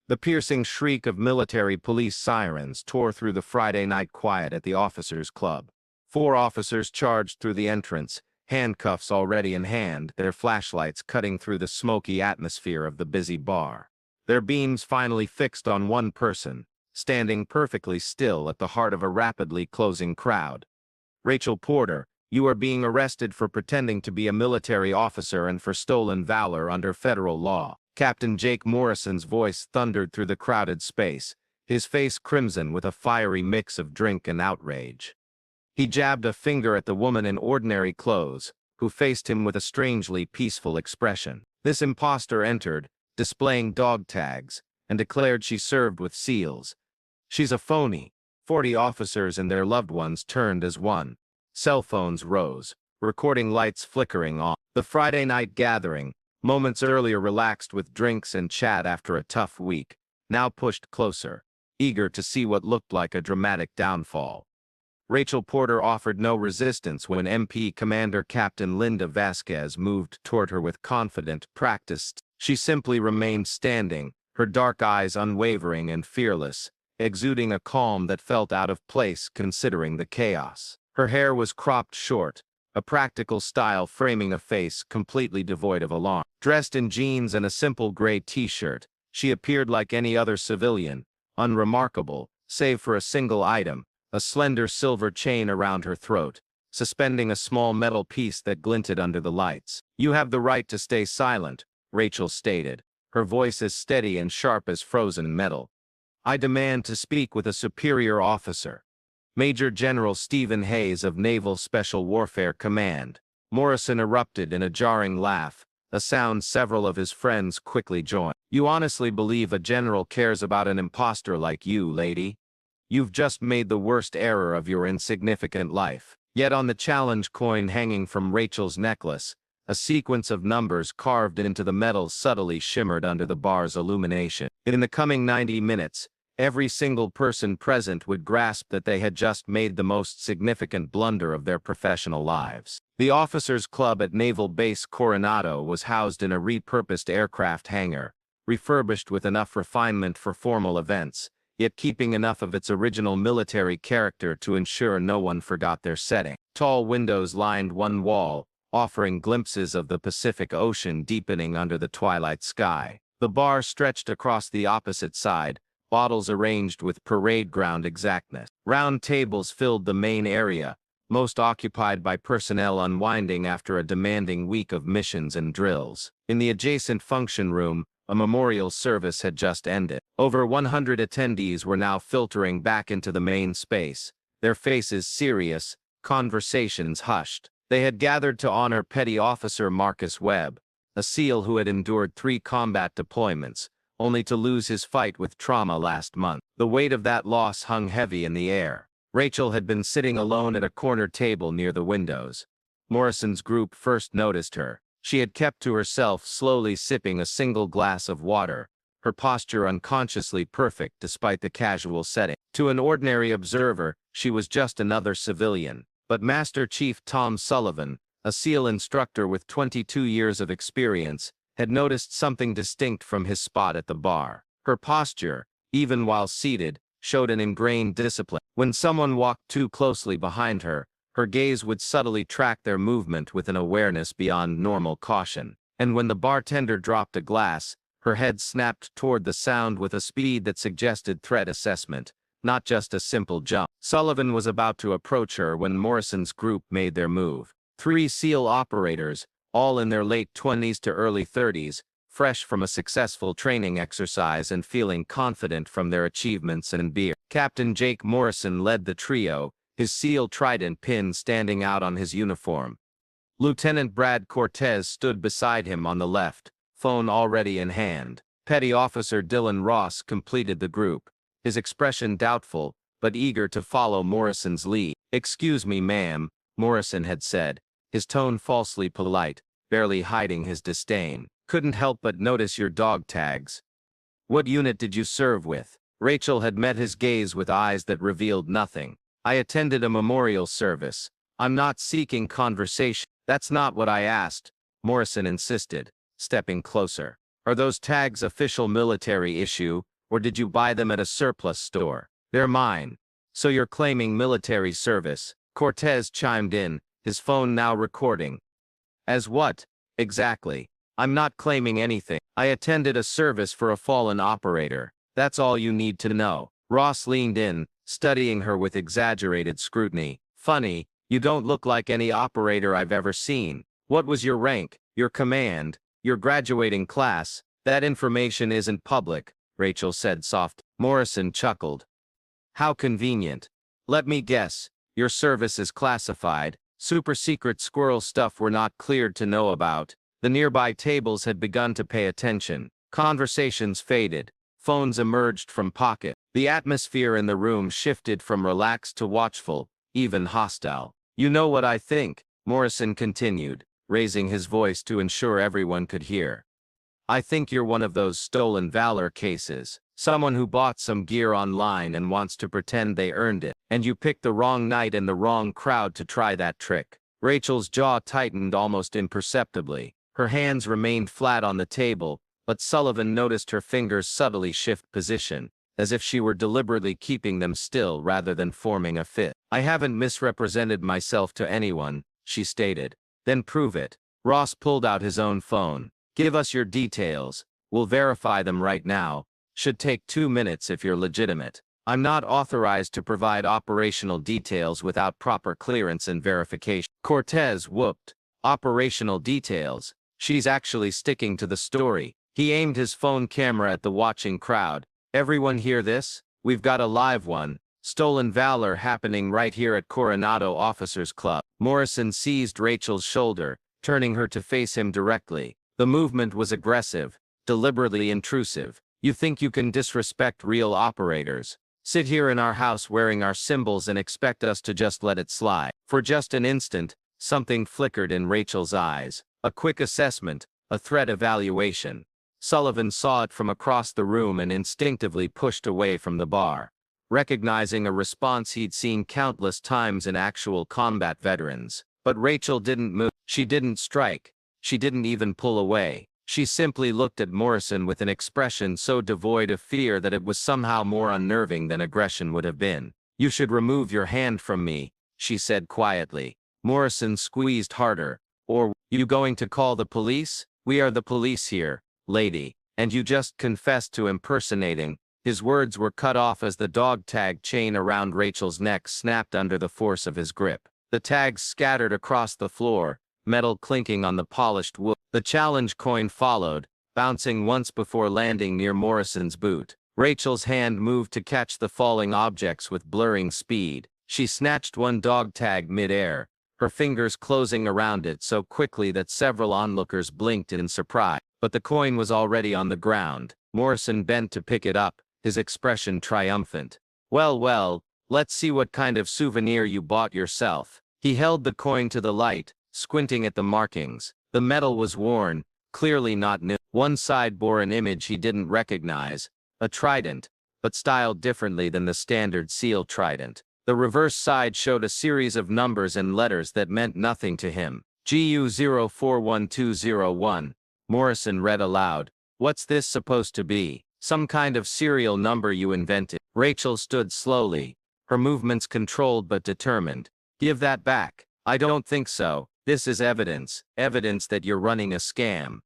The piercing shriek of military police sirens tore through the Friday night quiet at the officers' club. 4 officers charged through the entrance, handcuffs already in hand, their flashlights cutting through the smoky atmosphere of the busy bar. Their beams finally fixed on one person, standing perfectly still at the heart of a rapidly closing crowd. Rachel Porter, you are being arrested for pretending to be a military officer and for stolen valor under federal law. Captain Jake Morrison's voice thundered through the crowded space, his face crimson with a fiery mix of drink and outrage. He jabbed a finger at the woman in ordinary clothes, who faced him with a strangely peaceful expression. This imposter entered, displaying dog tags, and declared she served with SEALs. She's a phony. 40 officers and their loved ones turned as one. Cell phones rose, recording lights flickering on. The Friday night gathering, moments earlier relaxed with drinks and chat after a tough week, now pushed closer, eager to see what looked like a dramatic downfall. Rachel Porter offered no resistance when MP Commander Captain Linda Vasquez moved toward her with confident, practiced. She simply remained standing, her dark eyes unwavering and fearless, exuding a calm that felt out of place considering the chaos. Her hair was cropped short, a practical style framing a face completely devoid of alarm. Dressed in jeans and a simple gray t-shirt, she appeared like any other civilian, unremarkable, save for a single item, a slender silver chain around her throat, suspending a small metal piece that glinted under the lights. "You have the right to stay silent," Rachel stated, her voice as steady and sharp as frozen metal. "I demand to speak with a superior officer. Major General Stephen Hayes of Naval Special Warfare Command." Morrison erupted in a jarring laugh, a sound several of his friends quickly joined. "You honestly believe a general cares about an imposter like you, lady? You've just made the worst error of your insignificant life." Yet on the challenge coin hanging from Rachel's necklace, a sequence of numbers carved into the metal subtly shimmered under the bar's illumination. In the coming 90 minutes, every single person present would grasp that they had just made the most significant blunder of their professional lives. The Officers' Club at Naval Base Coronado was housed in a repurposed aircraft hangar, refurbished with enough refinement for formal events, yet keeping enough of its original military character to ensure no one forgot their setting. Tall windows lined one wall, offering glimpses of the Pacific Ocean deepening under the twilight sky. The bar stretched across the opposite side, bottles arranged with parade ground exactness. Round tables filled the main area, most occupied by personnel unwinding after a demanding week of missions and drills. In the adjacent function room, a memorial service had just ended. Over 100 attendees were now filtering back into the main space, their faces serious, conversations hushed. They had gathered to honor Petty Officer Marcus Webb, a SEAL who had endured 3 combat deployments, only to lose his fight with trauma last month. The weight of that loss hung heavy in the air. Rachel had been sitting alone at a corner table near the windows. Morrison's group first noticed her. She had kept to herself, slowly sipping a single glass of water, her posture unconsciously perfect despite the casual setting. To an ordinary observer, she was just another civilian, but Master Chief Tom Sullivan, a SEAL instructor with 22 years of experience, had noticed something distinct from his spot at the bar. Her posture, even while seated, showed an ingrained discipline. When someone walked too closely behind her, her gaze would subtly track their movement with an awareness beyond normal caution. And when the bartender dropped a glass, her head snapped toward the sound with a speed that suggested threat assessment, not just a simple jump. Sullivan was about to approach her when Morrison's group made their move. 3 SEAL operators, all in their late 20s to early 30s, fresh from a successful training exercise and feeling confident from their achievements and beer. Captain Jake Morrison led the trio, his SEAL trident pin standing out on his uniform. Lieutenant Brad Cortez stood beside him on the left, phone already in hand. Petty Officer Dylan Ross completed the group, his expression doubtful, but eager to follow Morrison's lead. "Excuse me, ma'am," Morrison had said, his tone falsely polite, barely hiding his disdain. "Couldn't help but notice your dog tags. What unit did you serve with?" Rachel had met his gaze with eyes that revealed nothing. "I attended a memorial service. I'm not seeking conversation." "That's not what I asked," Morrison insisted, stepping closer. "Are those tags official military issue, or did you buy them at a surplus store? They're mine. So you're claiming military service, Cortez chimed in, his phone now recording. As what? Exactly. I'm not claiming anything. I attended a service for a fallen operator. That's all you need to know. Ross leaned in, studying her with exaggerated scrutiny. Funny, you don't look like any operator I've ever seen. What was your rank, your command, your graduating class? That information isn't public, Rachel said softly. Morrison chuckled. How convenient. Let me guess, your service is classified. Super secret squirrel stuff we're not cleared to know about. The nearby tables had begun to pay attention. Conversations faded. Phones emerged from pocket. The atmosphere in the room shifted from relaxed to watchful, even hostile. You know what I think, Morrison continued, raising his voice to ensure everyone could hear. I think you're one of those stolen valor cases. Someone who bought some gear online and wants to pretend they earned it. And you picked the wrong night and the wrong crowd to try that trick. Rachel's jaw tightened almost imperceptibly. Her hands remained flat on the table, but Sullivan noticed her fingers subtly shift position, as if she were deliberately keeping them still rather than forming a fist. I haven't misrepresented myself to anyone, she stated. Then prove it. Ross pulled out his own phone. Give us your details. We'll verify them right now. Should take 2 minutes if you're legitimate. I'm not authorized to provide operational details without proper clearance and verification. Cortez whooped. Operational details. She's actually sticking to the story. He aimed his phone camera at the watching crowd. Everyone hear this? We've got a live one. Stolen valor happening right here at Coronado Officers Club. Morrison seized Rachel's shoulder, turning her to face him directly. The movement was aggressive, deliberately intrusive. You think you can disrespect real operators? Sit here in our house wearing our symbols and expect us to just let it slide. For just an instant, something flickered in Rachel's eyes. A quick assessment, a threat evaluation. Sullivan saw it from across the room and instinctively pushed away from the bar, recognizing a response he'd seen countless times in actual combat veterans. But Rachel didn't move. She didn't strike. She didn't even pull away. She simply looked at Morrison with an expression so devoid of fear that it was somehow more unnerving than aggression would have been. You should remove your hand from me, she said quietly. Morrison squeezed harder. Or, you going to call the police? We are the police here, lady. And you just confessed to impersonating. His words were cut off as the dog tag chain around Rachel's neck snapped under the force of his grip. The tags scattered across the floor, metal clinking on the polished wood. The challenge coin followed, bouncing once before landing near Morrison's boot. Rachel's hand moved to catch the falling objects with blurring speed. She snatched one dog tag mid-air, her fingers closing around it so quickly that several onlookers blinked in surprise. But the coin was already on the ground. Morrison bent to pick it up, his expression triumphant. Well, well, let's see what kind of souvenir you bought yourself. He held the coin to the light, squinting at the markings. The metal was worn, clearly not new. One side bore an image he didn't recognize, a trident, but styled differently than the standard seal trident. The reverse side showed a series of numbers and letters that meant nothing to him. GU041201. Morrison read aloud. What's this supposed to be? Some kind of serial number you invented. Rachel stood slowly, her movements controlled but determined. Give that back. I don't think so. This is evidence. Evidence that you're running a scam.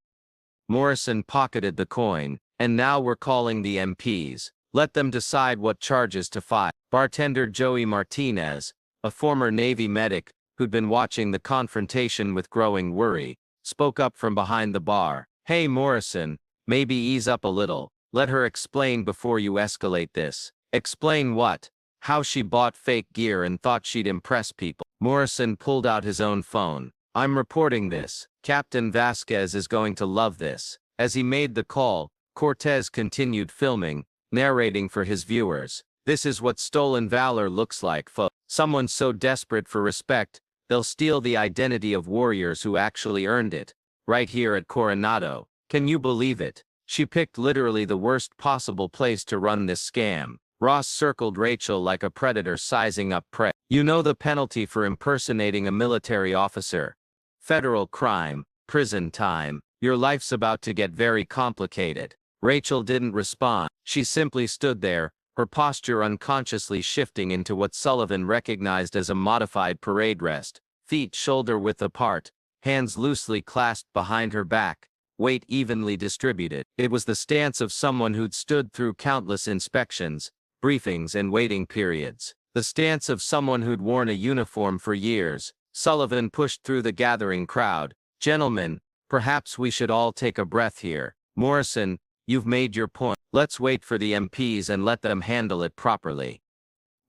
Morrison pocketed the coin. And now we're calling the MPs. Let them decide what charges to file. Bartender Joey Martinez, a former Navy medic who'd been watching the confrontation with growing worry, spoke up from behind the bar. Hey Morrison, maybe ease up a little. Let her explain before you escalate this. Explain what? How she bought fake gear and thought she'd impress people. Morrison pulled out his own phone. I'm reporting this. Captain Vasquez is going to love this. As he made the call, Cortez continued filming, narrating for his viewers. This is what stolen valor looks like, folks. Someone so desperate for respect, they'll steal the identity of warriors who actually earned it. Right here at Coronado. Can you believe it? She picked literally the worst possible place to run this scam. Ross circled Rachel like a predator sizing up prey. You know the penalty for impersonating a military officer. Federal crime, prison time. Your life's about to get very complicated. Rachel didn't respond. She simply stood there, her posture unconsciously shifting into what Sullivan recognized as a modified parade rest, feet shoulder-width apart, hands loosely clasped behind her back, weight evenly distributed. It was the stance of someone who'd stood through countless inspections, briefings and waiting periods. The stance of someone who'd worn a uniform for years. Sullivan pushed through the gathering crowd. "Gentlemen, perhaps we should all take a breath here. Morrison, you've made your point. Let's wait for the MPs and let them handle it properly."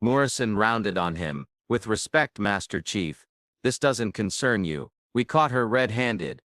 Morrison rounded on him. "With respect, Master Chief, this doesn't concern you. We caught her red-handed."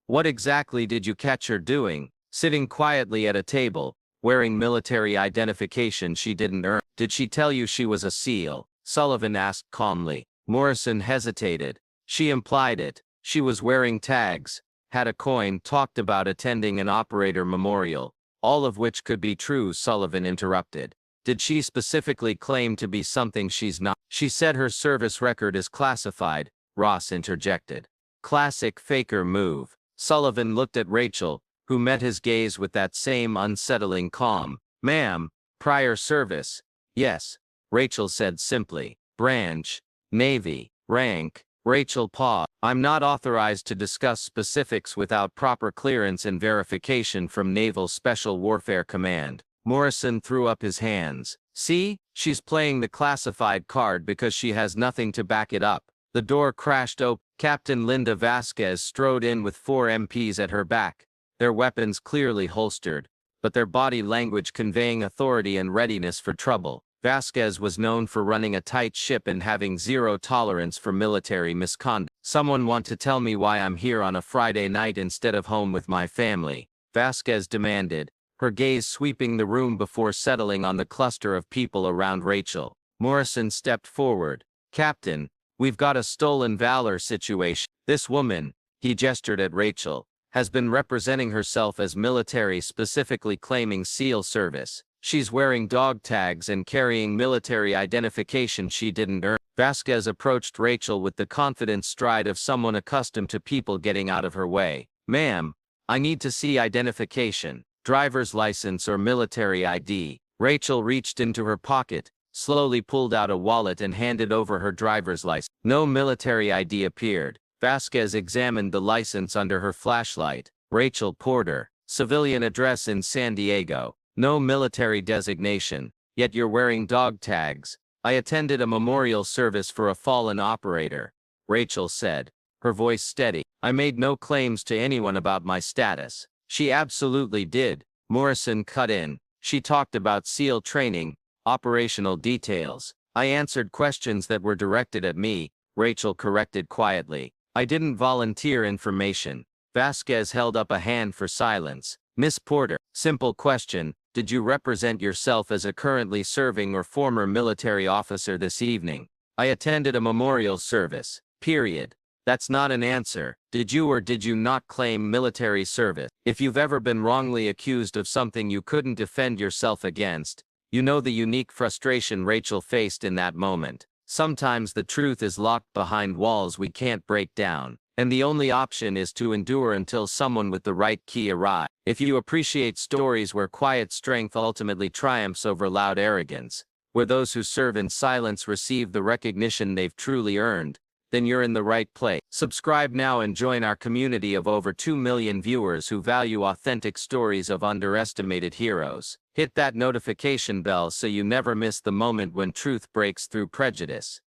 "What exactly did you catch her doing?" "Sitting quietly at a table, wearing military identification she didn't earn." "Did she tell you she was a SEAL?" Sullivan asked calmly. Morrison hesitated. "She implied it. She was wearing tags, had a coin, talked about attending an operator memorial." "All of which could be true," Sullivan interrupted. "Did she specifically claim to be something she's not?" "She said her service record is classified," Ross interjected. "Classic faker move." Sullivan looked at Rachel, who met his gaze with that same unsettling calm. "Ma'am, prior service?" "Yes," Rachel said simply. "Branch?" "Navy." "Rank?" Rachel paused. "I'm not authorized to discuss specifics without proper clearance and verification from Naval Special Warfare Command." Morrison threw up his hands. "See, she's playing the classified card because she has nothing to back it up." The door crashed open. Captain Linda Vasquez strode in with 4 MPs at her back, their weapons clearly holstered, but their body language conveying authority and readiness for trouble. Vasquez was known for running a tight ship and having zero tolerance for military misconduct. "Someone want to tell me why I'm here on a Friday night instead of home with my family?" Vasquez demanded, her gaze sweeping the room before settling on the cluster of people around Rachel. Morrison stepped forward. "Captain, we've got a stolen Valor situation. This woman," he gestured at Rachel, "has been representing herself as military, specifically claiming SEAL service. She's wearing dog tags and carrying military identification she didn't earn." Vasquez approached Rachel with the confident stride of someone accustomed to people getting out of her way. "Ma'am, I need to see identification, driver's license or military ID." Rachel reached into her pocket, slowly pulled out a wallet and handed over her driver's license. No military ID appeared. Vasquez examined the license under her flashlight. "Rachel Porter, civilian address in San Diego. No military designation, yet you're wearing dog tags." "I attended a memorial service for a fallen operator," Rachel said, her voice steady. "I made no claims to anyone about my status." "She absolutely did," Morrison cut in. "She talked about SEAL training, operational details." "I answered questions that were directed at me," Rachel corrected quietly. "I didn't volunteer information." Vasquez held up a hand for silence. "Miss Porter, simple question. Did you represent yourself as a currently serving or former military officer this evening?" "I attended a memorial service. Period." "That's not an answer. Did you or did you not claim military service?" "If you've ever been wrongly accused of something you couldn't defend yourself against, you know the unique frustration Rachel faced in that moment. Sometimes the truth is locked behind walls we can't break down, and the only option is to endure until someone with the right key arrives. If you appreciate stories where quiet strength ultimately triumphs over loud arrogance, where those who serve in silence receive the recognition they've truly earned, then you're in the right place. Subscribe now and join our community of over 2 million viewers who value authentic stories of underestimated heroes. Hit that notification bell so you never miss the moment when truth breaks through prejudice.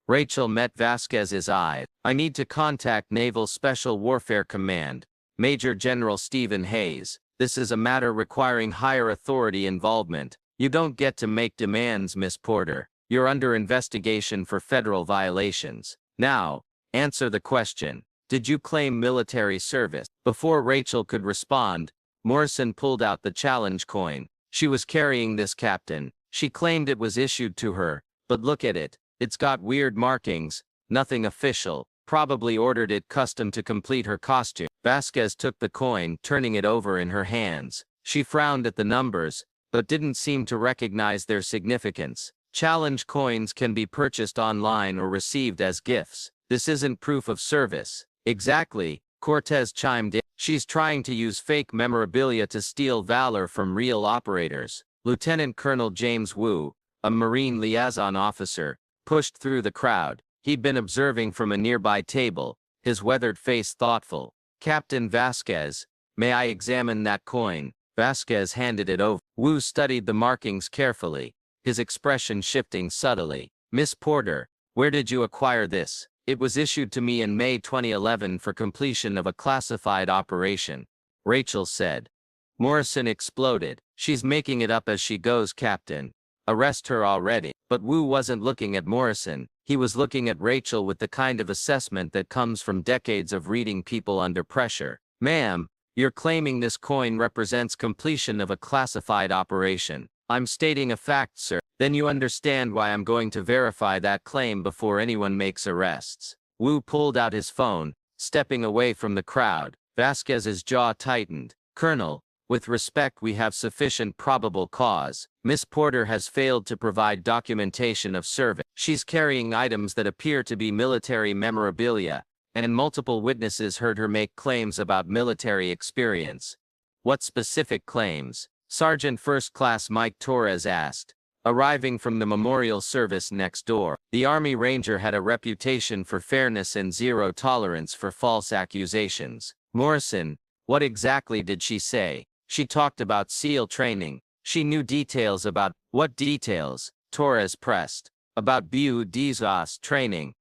Rachel met Vasquez's eye. "I need to contact Naval Special Warfare Command, Major General Stephen Hayes. This is a matter requiring higher authority involvement." "You don't get to make demands, Miss Porter. You're under investigation for federal violations. Now, answer the question. Did you claim military service?" Before Rachel could respond, Morrison pulled out the challenge coin. "She was carrying this, Captain. She claimed it was issued to her, but look at it. It's got weird markings, nothing official. Probably ordered it custom to complete her costume." Vasquez took the coin, turning it over in her hands. She frowned at the numbers, but didn't seem to recognize their significance. "Challenge coins can be purchased online or received as gifts. This isn't proof of service." "Exactly," Cortez chimed in. She's trying to use fake memorabilia to steal Valor from real operators. Lieutenant Colonel James Wu, a Marine liaison officer, pushed through the crowd. He'd been observing from a nearby table, his weathered face thoughtful. Captain Vasquez, may I examine that coin? Vasquez handed it over. Wu studied the markings carefully, his expression shifting subtly. Miss Porter, where did you acquire this? It was issued to me in May 2011 for completion of a classified operation, Rachel said. Morrison exploded. She's making it up as she goes, Captain. Arrest her already. But Wu wasn't looking at Morrison. He was looking at Rachel with the kind of assessment that comes from decades of reading people under pressure. Ma'am, you're claiming this coin represents completion of a classified operation. I'm stating a fact, sir. Then you understand why I'm going to verify that claim before anyone makes arrests. Wu pulled out his phone, stepping away from the crowd. Vasquez's jaw tightened. Colonel, with respect, we have sufficient probable cause. Miss Porter has failed to provide documentation of service. She's carrying items that appear to be military memorabilia, and multiple witnesses heard her make claims about military experience. What specific claims? Sergeant First Class Mike Torres asked, arriving from the memorial service next door. The Army Ranger had a reputation for fairness and zero tolerance for false accusations. Morrison, what exactly did she say? She talked about SEAL training. She knew details about what details? Torres pressed. About BU DSOS training,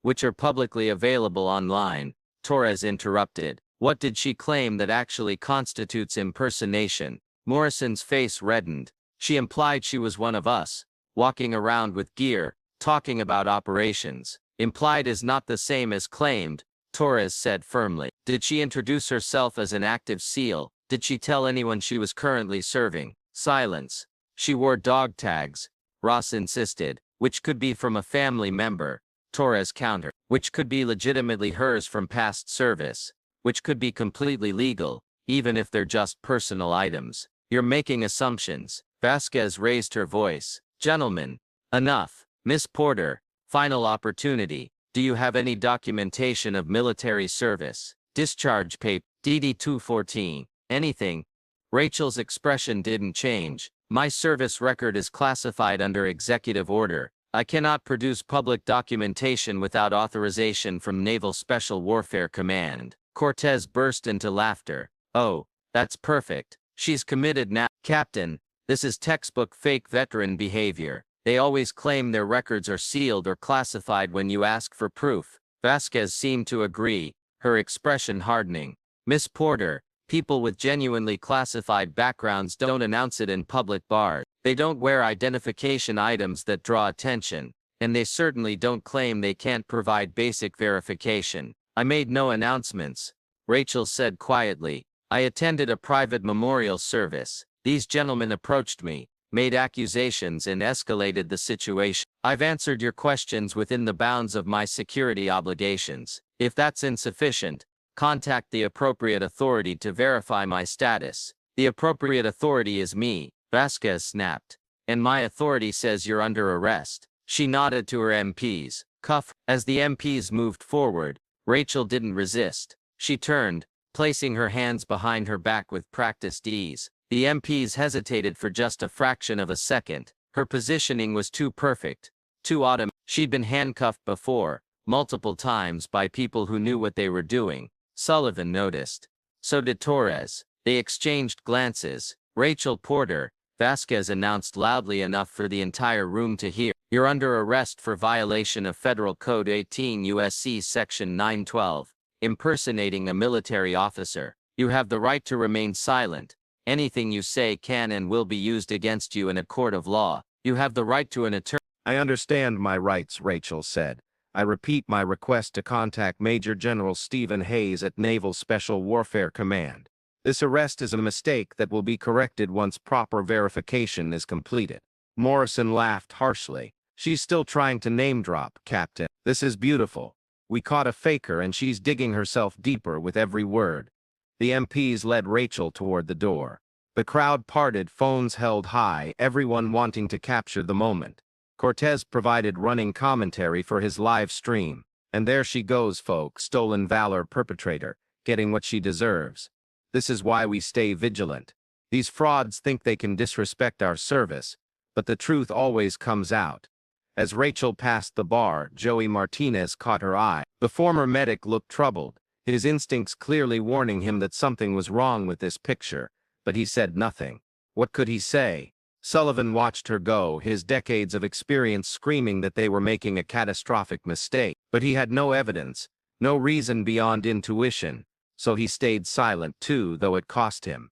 which are publicly available online. Torres interrupted. What did she claim that actually constitutes impersonation? Morrison's face reddened. She implied she was one of us, walking around with gear, talking about operations. Implied is not the same as claimed, Torres said firmly. Did she introduce herself as an active SEAL? Did she tell anyone she was currently serving? Silence. She wore dog tags, Ross insisted, which could be from a family member. Torres countered. Which could be legitimately hers from past service, which could be completely legal, even if they're just personal items. You're making assumptions. Vasquez raised her voice. Gentlemen, enough. Miss Porter, final opportunity. Do you have any documentation of military service? Discharge paper, DD-214, anything? Rachel's expression didn't change. My service record is classified under executive order. I cannot produce public documentation without authorization from Naval Special Warfare Command. Cortez burst into laughter. Oh, that's perfect. She's committed now. Captain, this is textbook fake veteran behavior. They always claim their records are sealed or classified when you ask for proof. Vasquez seemed to agree, her expression hardening. Miss Porter, people with genuinely classified backgrounds don't announce it in public bars. They don't wear identification items that draw attention, and they certainly don't claim they can't provide basic verification. I made no announcements, Rachel said quietly. I attended a private memorial service. These gentlemen approached me, made accusations and escalated the situation. I've answered your questions within the bounds of my security obligations. If that's insufficient, contact the appropriate authority to verify my status. The appropriate authority is me, Vasquez snapped. And my authority says you're under arrest. She nodded to her MPs. Cuff. As the MPs moved forward, Rachel didn't resist. She turned, placing her hands behind her back with practiced ease. The MPs hesitated for just a fraction of a second. Her positioning was too perfect, too automatic. She'd been handcuffed before, multiple times by people who knew what they were doing. Sullivan noticed. So did Torres. They exchanged glances. Rachel Porter, Vasquez announced loudly enough for the entire room to hear. You're under arrest for violation of Federal Code 18 U.S.C. Section 912. Impersonating a military officer. You have the right to remain silent. Anything you say can and will be used against you in a court of law. You have the right to an attorney. I understand my rights, Rachel said. I repeat my request to contact Major General Stephen Hayes at Naval Special Warfare Command. This arrest is a mistake that will be corrected once proper verification is completed. Morrison laughed harshly. She's still trying to name drop, Captain. This is beautiful. We caught a faker and she's digging herself deeper with every word. The MPs led Rachel toward the door. The crowd parted, phones held high, everyone wanting to capture the moment. Cortez provided running commentary for his live stream. And there she goes, folks, stolen Valor perpetrator. getting what she deserves. This is why we stay vigilant. These frauds think they can disrespect our service, but the truth always comes out. As Rachel passed the bar, Joey Martinez caught her eye. The former medic looked troubled, his instincts clearly warning him that something was wrong with this picture, but he said nothing. What could he say? Sullivan watched her go, his decades of experience screaming that they were making a catastrophic mistake. But he had no evidence, no reason beyond intuition, so he stayed silent too, though it cost him.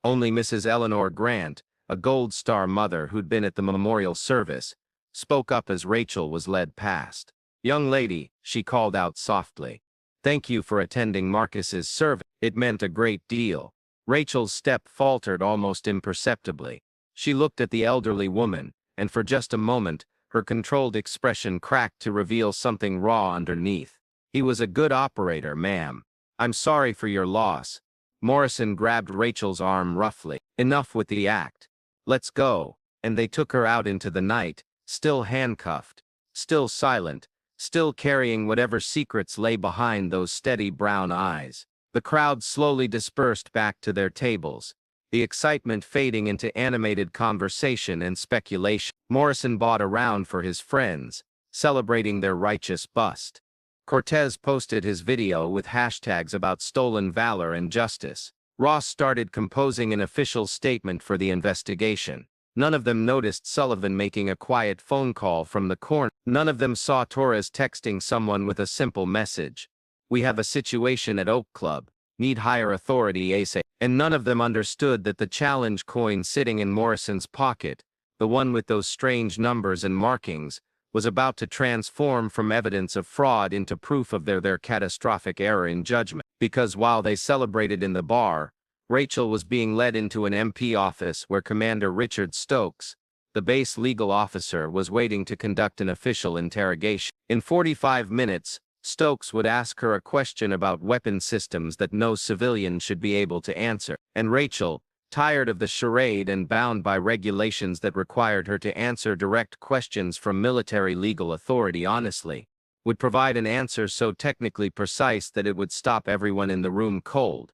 Only Mrs. Eleanor Grant, a Gold Star mother who'd been at the memorial service, spoke up as Rachel was led past. "Young lady," she called out softly. "Thank you for attending Marcus's service. It meant a great deal." Rachel's step faltered almost imperceptibly. She looked at the elderly woman, and for just a moment, her controlled expression cracked to reveal something raw underneath. "He was a good operator, ma'am. I'm sorry for your loss." Morrison grabbed Rachel's arm roughly. "Enough with the act. Let's go." And they took her out into the night, still handcuffed, still silent, still carrying whatever secrets lay behind those steady brown eyes. The crowd slowly dispersed back to their tables, the excitement fading into animated conversation and speculation. Morrison bought a round for his friends, celebrating their righteous bust. Cortez posted his video with hashtags about stolen valor and justice. Ross started composing an official statement for the investigation. None of them noticed Sullivan making a quiet phone call from the corner. None of them saw Torres texting someone with a simple message. "We have a situation at Oak Club. Need higher authority ASAP." And none of them understood that the challenge coin sitting in Morrison's pocket, the one with those strange numbers and markings, was about to transform from evidence of fraud into proof of their catastrophic error in judgment. Because while they celebrated in the bar, Rachel was being led into an MP office where Commander Richard Stokes, the base legal officer, was waiting to conduct an official interrogation. In 45 minutes, Stokes would ask her a question about weapon systems that no civilian should be able to answer, and Rachel, tired of the charade and bound by regulations that required her to answer direct questions from military legal authority honestly, would provide an answer so technically precise that it would stop everyone in the room cold.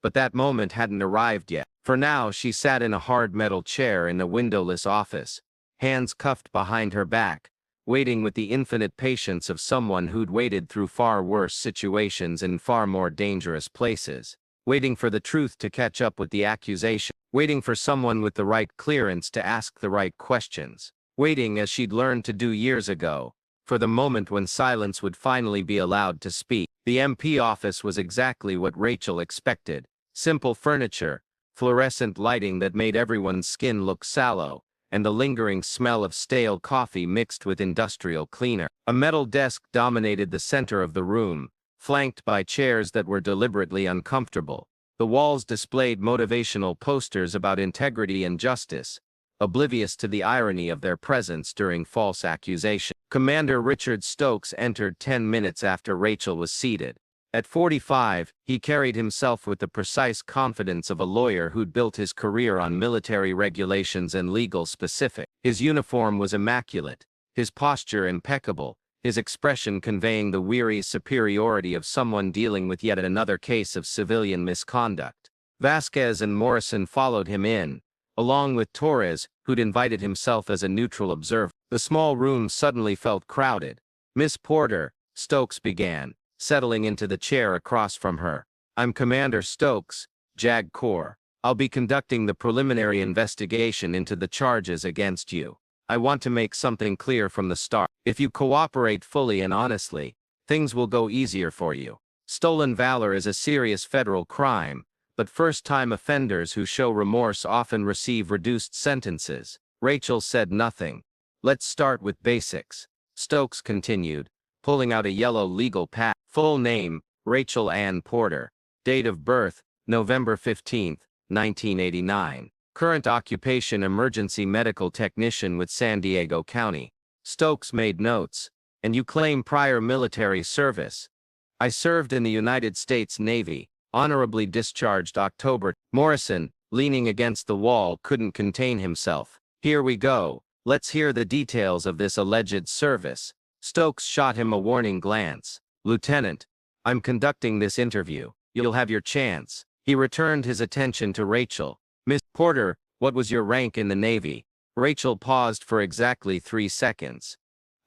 But that moment hadn't arrived yet. For now, she sat in a hard metal chair in a windowless office, hands cuffed behind her back, waiting with the infinite patience of someone who'd waited through far worse situations in far more dangerous places, waiting for the truth to catch up with the accusation, waiting for someone with the right clearance to ask the right questions, waiting, as she'd learned to do years ago, for the moment when silence would finally be allowed to speak. The MP office was exactly what Rachel expected: simple furniture, fluorescent lighting that made everyone's skin look sallow, and the lingering smell of stale coffee mixed with industrial cleaner. A metal desk dominated the center of the room, flanked by chairs that were deliberately uncomfortable. The walls displayed motivational posters about integrity and justice, oblivious to the irony of their presence during false accusation. Commander Richard Stokes entered 10 minutes after Rachel was seated. At 45, he carried himself with the precise confidence of a lawyer who'd built his career on military regulations and legal specifics. His uniform was immaculate, his posture impeccable, his expression conveying the weary superiority of someone dealing with yet another case of civilian misconduct. Vasquez and Morrison followed him in, along with Torres, who'd invited himself as a neutral observer. The small room suddenly felt crowded. "Miss Porter," Stokes began, settling into the chair across from her. "I'm Commander Stokes, JAG Corps. I'll be conducting the preliminary investigation into the charges against you. I want to make something clear from the start. If you cooperate fully and honestly, things will go easier for you. Stolen valor is a serious federal crime, but first-time offenders who show remorse often receive reduced sentences." Rachel said nothing. "Let's start with basics," Stokes continued, pulling out a yellow legal pad. "Full name, Rachel Ann Porter. Date of birth, November 15, 1989. Current occupation, emergency medical technician with San Diego County." Stokes made notes. "And you claim prior military service." "I served in the United States Navy, honorably discharged October." Morrison, leaning against the wall, couldn't contain himself. "Here we go. Let's hear the details of this alleged service." Stokes shot him a warning glance. "Lieutenant, I'm conducting this interview. You'll have your chance. He returned his attention to Rachel. Miss Porter, what was your rank in the Navy? Rachel paused for exactly 3 seconds.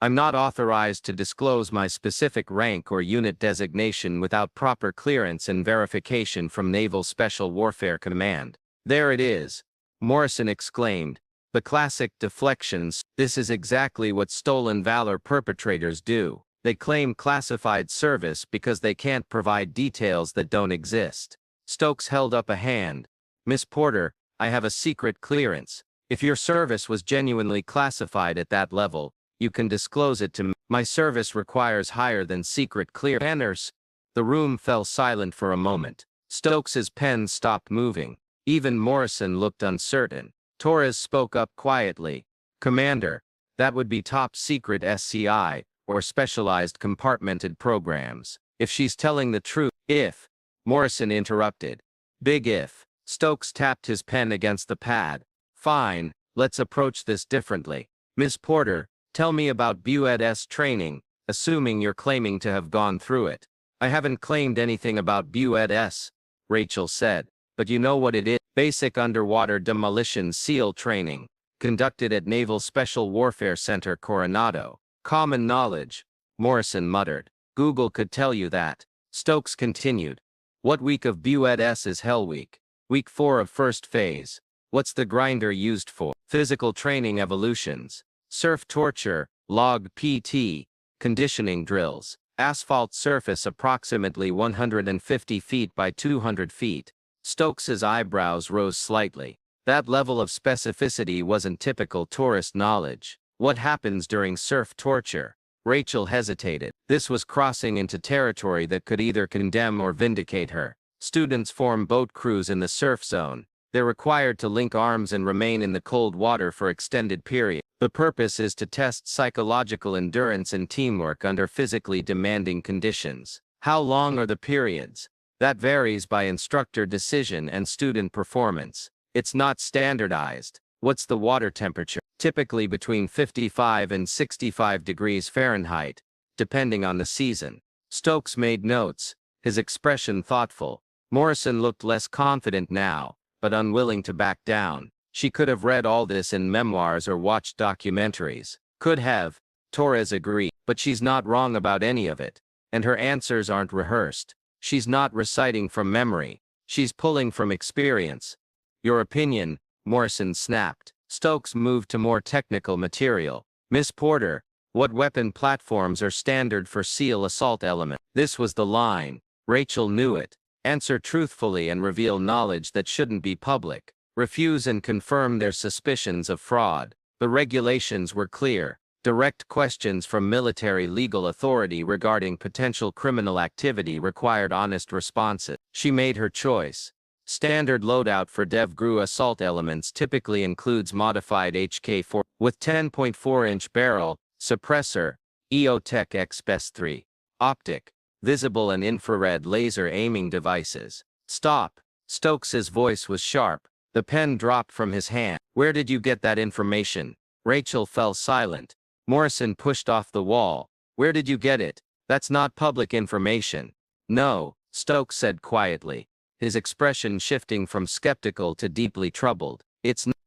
I'm not authorized to disclose my specific rank or unit designation without proper clearance and verification from Naval Special Warfare Command. There it is, Morrison exclaimed. The classic deflections. This is exactly what stolen valor perpetrators do. They claim classified service because they can't provide details that don't exist. Stokes held up a hand. Miss Porter, I have a secret clearance. If your service was genuinely classified at that level, you can disclose it to me. My service requires higher than secret clearance. The room fell silent for a moment. Stokes's pen stopped moving. Even Morrison looked uncertain. Torres spoke up quietly. Commander, that would be top secret SCI, or specialized compartmented programs. If she's telling the truth. If. Morrison interrupted. Big if. Stokes tapped his pen against the pad. Fine, let's approach this differently. Miss Porter, tell me about BUED's training, assuming you're claiming to have gone through it. I haven't claimed anything about BUED's, Rachel said, but you know what it is. Basic underwater demolition SEAL training, conducted at Naval Special Warfare Center Coronado. Common knowledge, Morrison muttered. Google could tell you that. Stokes continued. What week of BUED's is Hell Week? Week 4 of first phase. What's the grinder used for? Physical training evolutions. Surf torture, log PT, conditioning drills. Asphalt surface approximately 150 feet by 200 feet. Stokes's eyebrows rose slightly. That level of specificity wasn't typical tourist knowledge. What happens during surf torture? Rachel hesitated. This was crossing into territory that could either condemn or vindicate her. Students form boat crews in the surf zone. They're required to link arms and remain in the cold water for extended periods. The purpose is to test psychological endurance and teamwork under physically demanding conditions. How long are the periods? That varies by instructor decision and student performance. It's not standardized. What's the water temperature? Typically between 55 and 65 degrees Fahrenheit, depending on the season. Stokes made notes, his expression thoughtful. Morrison looked less confident now, but unwilling to back down. She could have read all this in memoirs or watched documentaries. Could have, Torres agreed, but she's not wrong about any of it. And her answers aren't rehearsed. She's not reciting from memory. She's pulling from experience. Your opinion, Morrison snapped. Stokes moved to more technical material. Miss Porter, what weapon platforms are standard for SEAL assault element? This was the line. Rachel knew it. Answer truthfully and reveal knowledge that shouldn't be public. Refuse and confirm their suspicions of fraud. The regulations were clear. Direct questions from military legal authority regarding potential criminal activity required honest responses. She made her choice. Standard loadout for DevGru assault elements typically includes modified HK4 with 10.4-inch barrel, suppressor, EOTech XPS-3, optic, visible and infrared laser aiming devices. Stop. Stokes's voice was sharp. The pen dropped from his hand. Where did you get that information? Rachel fell silent. Morrison pushed off the wall. Where did you get it? That's not public information. No, Stokes said quietly, his expression shifting from skeptical to deeply troubled.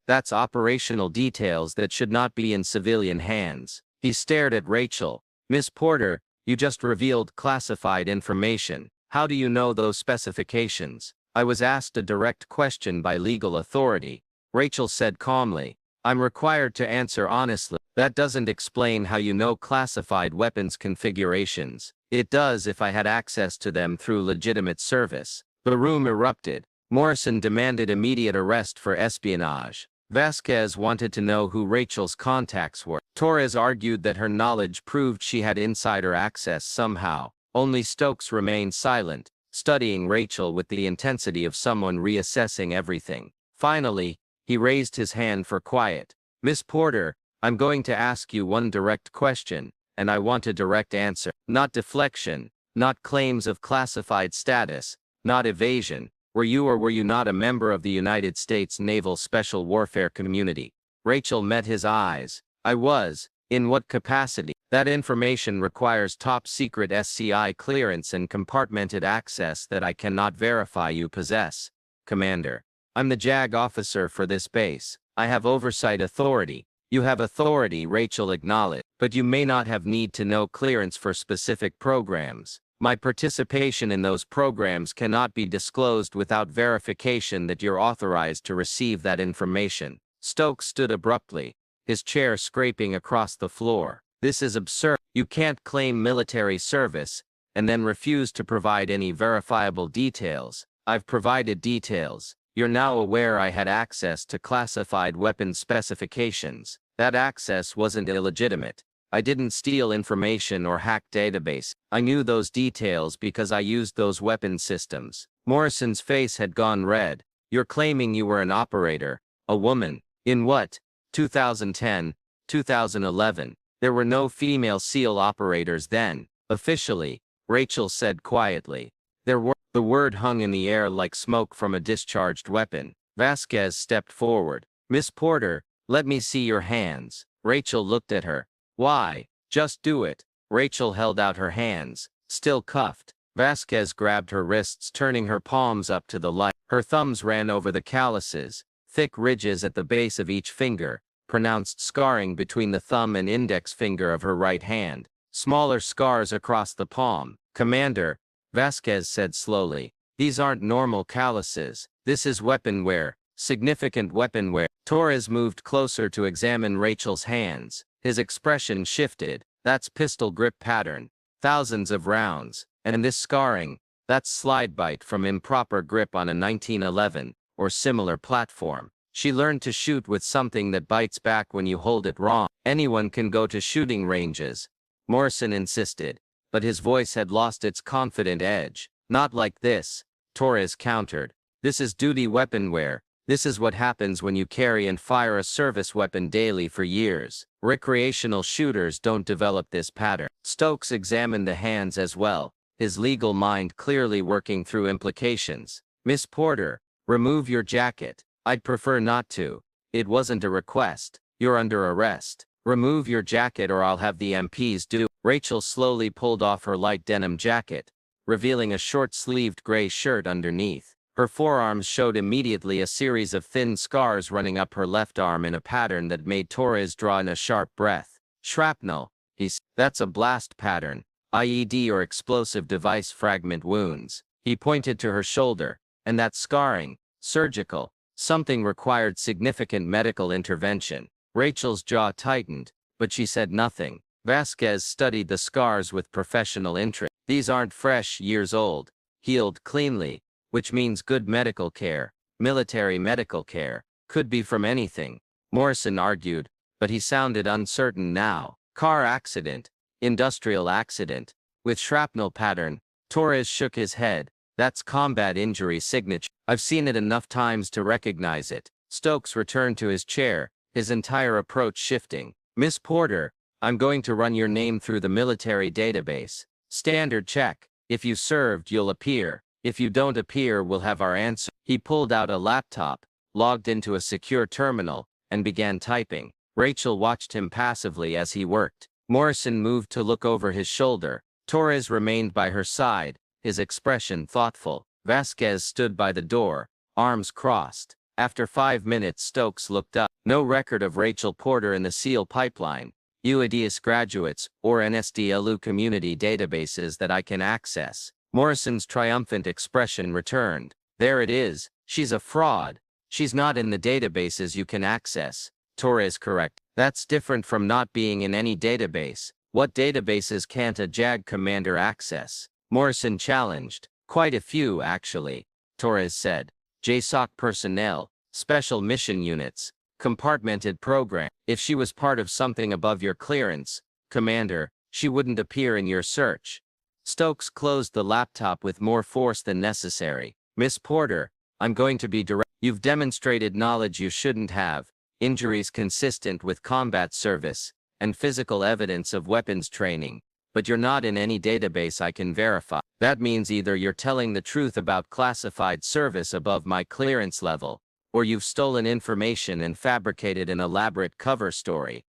That's operational details that should not be in civilian hands. He stared at Rachel. Miss Porter, you just revealed classified information. How do you know those specifications? I was asked a direct question by legal authority. Rachel said calmly. I'm required to answer honestly. That doesn't explain how you know classified weapons configurations. It does if I had access to them through legitimate service. The room erupted. Morrison demanded immediate arrest for espionage. Vasquez wanted to know who Rachel's contacts were. Torres argued that her knowledge proved she had insider access somehow. Only Stokes remained silent, studying Rachel with the intensity of someone reassessing everything. Finally, he raised his hand for quiet. Miss Porter, I'm going to ask you one direct question, and I want a direct answer. Not deflection, not claims of classified status, not evasion. Were you or were you not a member of the United States Naval Special Warfare Community? Rachel met his eyes. I was. In what capacity? That information requires top-secret SCI clearance and compartmented access that I cannot verify you possess, Commander. I'm the JAG officer for this base. I have oversight authority. You have authority, Rachel acknowledged, but you may not have need to know clearance for specific programs. My participation in those programs cannot be disclosed without verification that you're authorized to receive that information. Stokes stood abruptly, his chair scraping across the floor. This is absurd. You can't claim military service and then refuse to provide any verifiable details. I've provided details. You're now aware I had access to classified weapon specifications. That access wasn't illegitimate. I didn't steal information or hack database. I knew those details because I used those weapon systems. Morrison's face had gone red. You're claiming you were an operator, a woman. In what? 2010, 2011. There were no female SEAL operators then. Officially, Rachel said quietly. There were. The word hung in the air like smoke from a discharged weapon. Vasquez stepped forward. Miss Porter, let me see your hands. Rachel looked at her. Why? Just do it. Rachel held out her hands, still cuffed. Vasquez grabbed her wrists, turning her palms up to the light. Her thumbs ran over the calluses, thick ridges at the base of each finger, pronounced scarring between the thumb and index finger of her right hand, smaller scars across the palm. Commander, Vasquez said slowly, these aren't normal calluses. This is weapon wear, significant weapon wear. Torres moved closer to examine Rachel's hands. His expression shifted. That's pistol grip pattern. Thousands of rounds. And this scarring, that's slide bite from improper grip on a 1911 or similar platform. She learned to shoot with something that bites back when you hold it wrong. Anyone can go to shooting ranges, Morrison insisted, but his voice had lost its confident edge. Not like this, Torres countered. This is duty weapon wear. This is what happens when you carry and fire a service weapon daily for years. Recreational shooters don't develop this pattern. Stokes examined the hands as well, his legal mind clearly working through implications. Miss Porter, remove your jacket. I'd prefer not to. It wasn't a request. You're under arrest. Remove your jacket or I'll have the MPs do. Rachel slowly pulled off her light denim jacket, revealing a short-sleeved gray shirt underneath. Her forearms showed immediately a series of thin scars running up her left arm in a pattern that made Torres draw in a sharp breath. Shrapnel, he said. That's a blast pattern. IED or explosive device fragment wounds. He pointed to her shoulder. And that scarring, surgical. Something required significant medical intervention. Rachel's jaw tightened, but she said nothing. Vasquez studied the scars with professional interest. These aren't fresh, years old. Healed cleanly, which means good medical care, military medical care. Could be from anything, Morrison argued, but he sounded uncertain now. Car accident, industrial accident, with shrapnel pattern. Torres shook his head. That's combat injury signature. I've seen it enough times to recognize it. Stokes returned to his chair, his entire approach shifting. Miss Porter, I'm going to run your name through the military database. Standard check. If you served, you'll appear. If you don't appear, we'll have our answer. He pulled out a laptop, logged into a secure terminal, and began typing. Rachel watched him passively as he worked. Morrison moved to look over his shoulder. Torres remained by her side, his expression thoughtful. Vasquez stood by the door, arms crossed. After 5 minutes, Stokes looked up. No record of Rachel Porter in the SEAL pipeline, UADS graduates, or NSDLU community databases that I can access. Morrison's triumphant expression returned. There it is. She's a fraud. She's not in the databases you can access. Torres correct. That's different from not being in any database. What databases can't a JAG commander access? Morrison challenged. Quite a few, actually, Torres said. JSOC personnel, special mission units, compartmented program. If she was part of something above your clearance, Commander, she wouldn't appear in your search. Stokes closed the laptop with more force than necessary. Miss Porter, I'm going to be direct. You've demonstrated knowledge you shouldn't have, injuries consistent with combat service, and physical evidence of weapons training, but you're not in any database I can verify. That means either you're telling the truth about classified service above my clearance level, or you've stolen information and fabricated an elaborate cover story.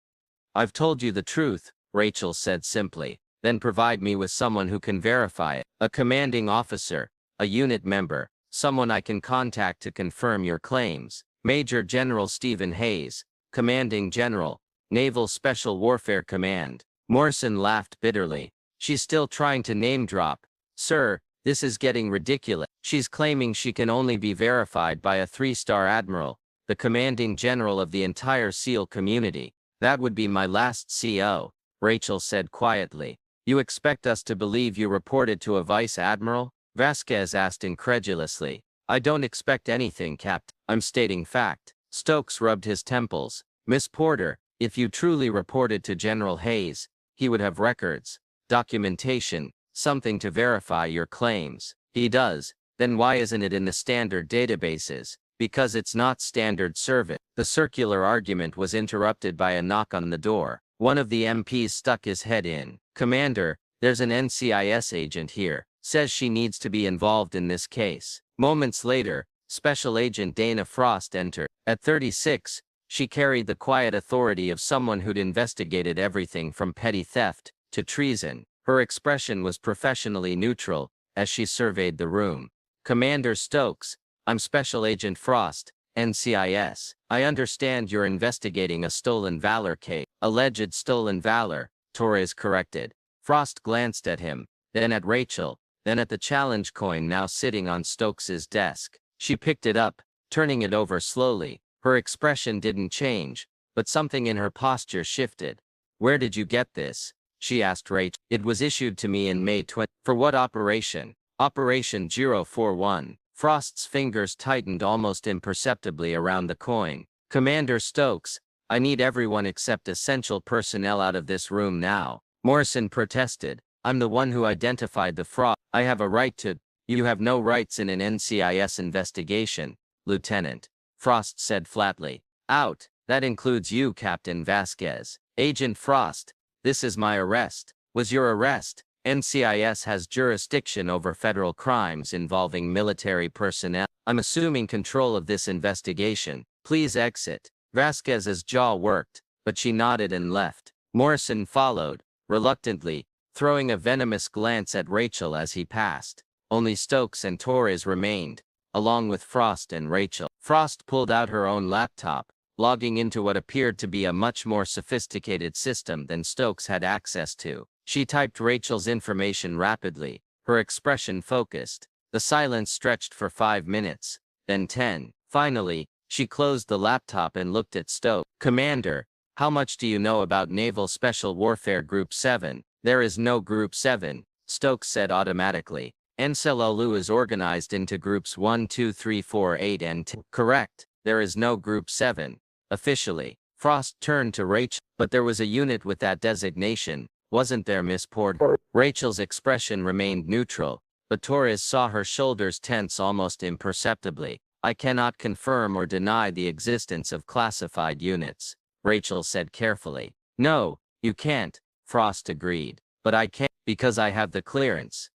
I've told you the truth, Rachel said simply. Then provide me with someone who can verify it. A commanding officer, a unit member, someone I can contact to confirm your claims. Major General Stephen Hayes, Commanding General, Naval Special Warfare Command. Morrison laughed bitterly. She's still trying to name drop. Sir, this is getting ridiculous. She's claiming she can only be verified by a 3-star admiral, the commanding general of the entire SEAL community. That would be my last CO, Rachel said quietly. You expect us to believe you reported to a vice admiral? Vasquez asked incredulously. I don't expect anything, Captain. I'm stating fact. Stokes rubbed his temples. Miss Porter, if you truly reported to General Hayes, he would have records, documentation, something to verify your claims. He does. Then why isn't it in the standard databases? Because it's not standard service. The circular argument was interrupted by a knock on the door. One of the MPs stuck his head in. Commander, there's an NCIS agent here. Says she needs to be involved in this case. Moments later, Special Agent Dana Frost entered. At 36, she carried the quiet authority of someone who'd investigated everything from petty theft to treason. Her expression was professionally neutral as she surveyed the room. Commander Stokes, I'm Special Agent Frost, NCIS. I understand you're investigating a stolen Valor case. Alleged stolen Valor, Torres corrected. Frost glanced at him, then at Rachel, then at the challenge coin now sitting on Stokes's desk. She picked it up, turning it over slowly. Her expression didn't change, but something in her posture shifted. Where did you get this? She asked Rachel. It was issued to me in May 20. For what operation? Operation 041. Frost's fingers tightened almost imperceptibly around the coin. Commander Stokes, I need everyone except essential personnel out of this room now. Morrison protested. I'm the one who identified the fraud. I have a right to. You have no rights in an NCIS investigation, Lieutenant. Frost said flatly. Out. That includes you, Captain Vasquez. Agent Frost, this is my arrest. Was your arrest? NCIS has jurisdiction over federal crimes involving military personnel. I'm assuming control of this investigation. Please exit. Vasquez's jaw worked, but she nodded and left. Morrison followed, reluctantly, throwing a venomous glance at Rachel as he passed. Only Stokes and Torres remained, along with Frost and Rachel. Frost pulled out her own laptop, logging into what appeared to be a much more sophisticated system than Stokes had access to. She typed Rachel's information rapidly, her expression focused. The silence stretched for 5 minutes, then 10. Finally, she closed the laptop and looked at Stokes. Commander, how much do you know about Naval Special Warfare Group 7? There is no Group 7, Stokes said automatically. NCLOLU is organized into Groups 1, 2, 3, 4, 8 and 10. Correct, there is no Group 7. Officially. Frost turned to Rachel. But there was a unit with that designation, wasn't there, Miss Porter? Rachel's expression remained neutral, but Torres saw her shoulders tense almost imperceptibly. I cannot confirm or deny the existence of classified units, Rachel said carefully. No, you can't, Frost agreed. But I can, because I have the clearance.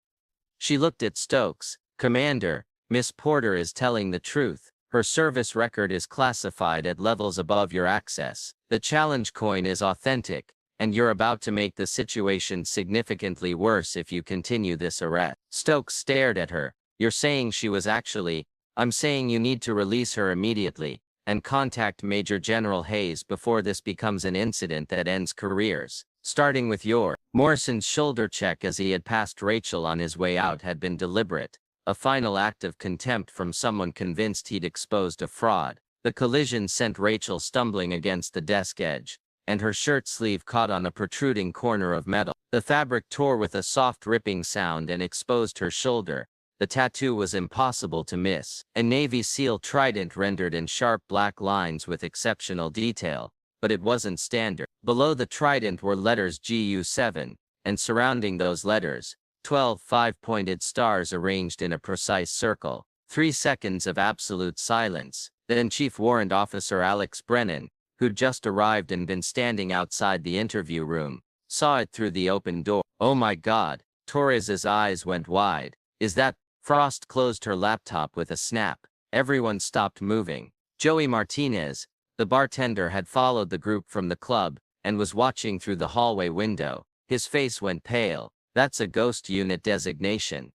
She looked at Stokes. Commander, Miss Porter is telling the truth. Her service record is classified at levels above your access. The challenge coin is authentic, and you're about to make the situation significantly worse if you continue this arrest. Stokes stared at her. You're saying she was actually. I'm saying you need to release her immediately, and contact Major General Hayes before this becomes an incident that ends careers. Starting with your. Morrison's shoulder check as he had passed Rachel on his way out had been deliberate, a final act of contempt from someone convinced he'd exposed a fraud. The collision sent Rachel stumbling against the desk edge, and her shirt sleeve caught on a protruding corner of metal. The fabric tore with a soft ripping sound and exposed her shoulder. The tattoo was impossible to miss. A Navy SEAL trident rendered in sharp black lines with exceptional detail, but it wasn't standard. Below the trident were letters GU7, and surrounding those letters, 12 five-pointed stars arranged in a precise circle. 3 seconds of absolute silence. Then Chief Warrant Officer Alex Brennan, who'd just arrived and been standing outside the interview room, saw it through the open door. Oh my God, Torres's eyes went wide. Is that? Frost closed her laptop with a snap. Everyone stopped moving. Joey Martinez, the bartender, had followed the group from the club, and was watching through the hallway window. His face went pale. "That's a ghost unit designation,"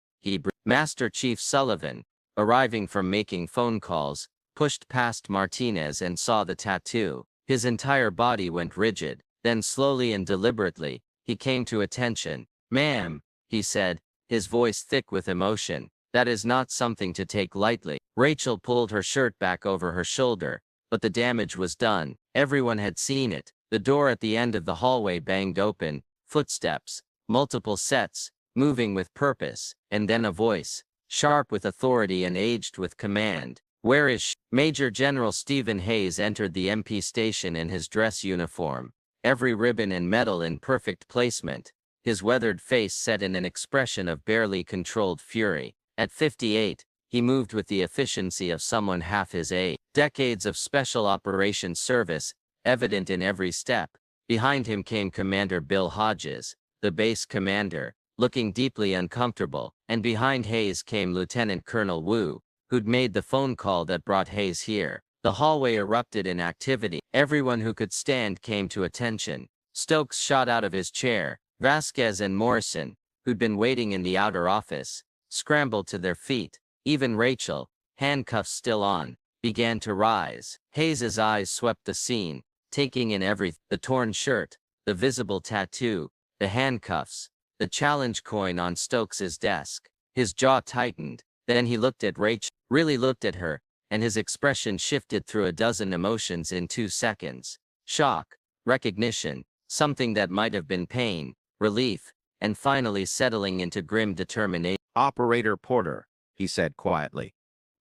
Master Chief Sullivan, arriving from making phone calls, pushed past Martinez and saw the tattoo. His entire body went rigid. Then slowly and deliberately, he came to attention. "Ma'am," he said, his voice thick with emotion, "that is not something to take lightly." Rachel pulled her shirt back over her shoulder, but the damage was done. Everyone had seen it. The door at the end of the hallway banged open, footsteps, multiple sets, moving with purpose, and then a voice, sharp with authority and aged with command. "Where is she?" Major General Stephen Hayes entered the MP station in his dress uniform, every ribbon and medal in perfect placement, his weathered face set in an expression of barely controlled fury. At 58, he moved with the efficiency of someone half his age. Decades of special operations service, evident in every step. Behind him came Commander Bill Hodges, the base commander, looking deeply uncomfortable, and behind Hayes came Lieutenant Colonel Wu, who'd made the phone call that brought Hayes here. The hallway erupted in activity. Everyone who could stand came to attention. Stokes shot out of his chair. Vasquez and Morrison, who'd been waiting in the outer office, scrambled to their feet. Even Rachel, handcuffs still on, began to rise. Hayes's eyes swept the scene, taking in everything: the torn shirt, the visible tattoo, the handcuffs, the challenge coin on Stokes's desk. His jaw tightened. Then he looked at Rachel, really looked at her, and his expression shifted through a dozen emotions in 2 seconds. Shock, recognition, something that might have been pain, relief, and finally settling into grim determination. "Operator Porter," he said quietly.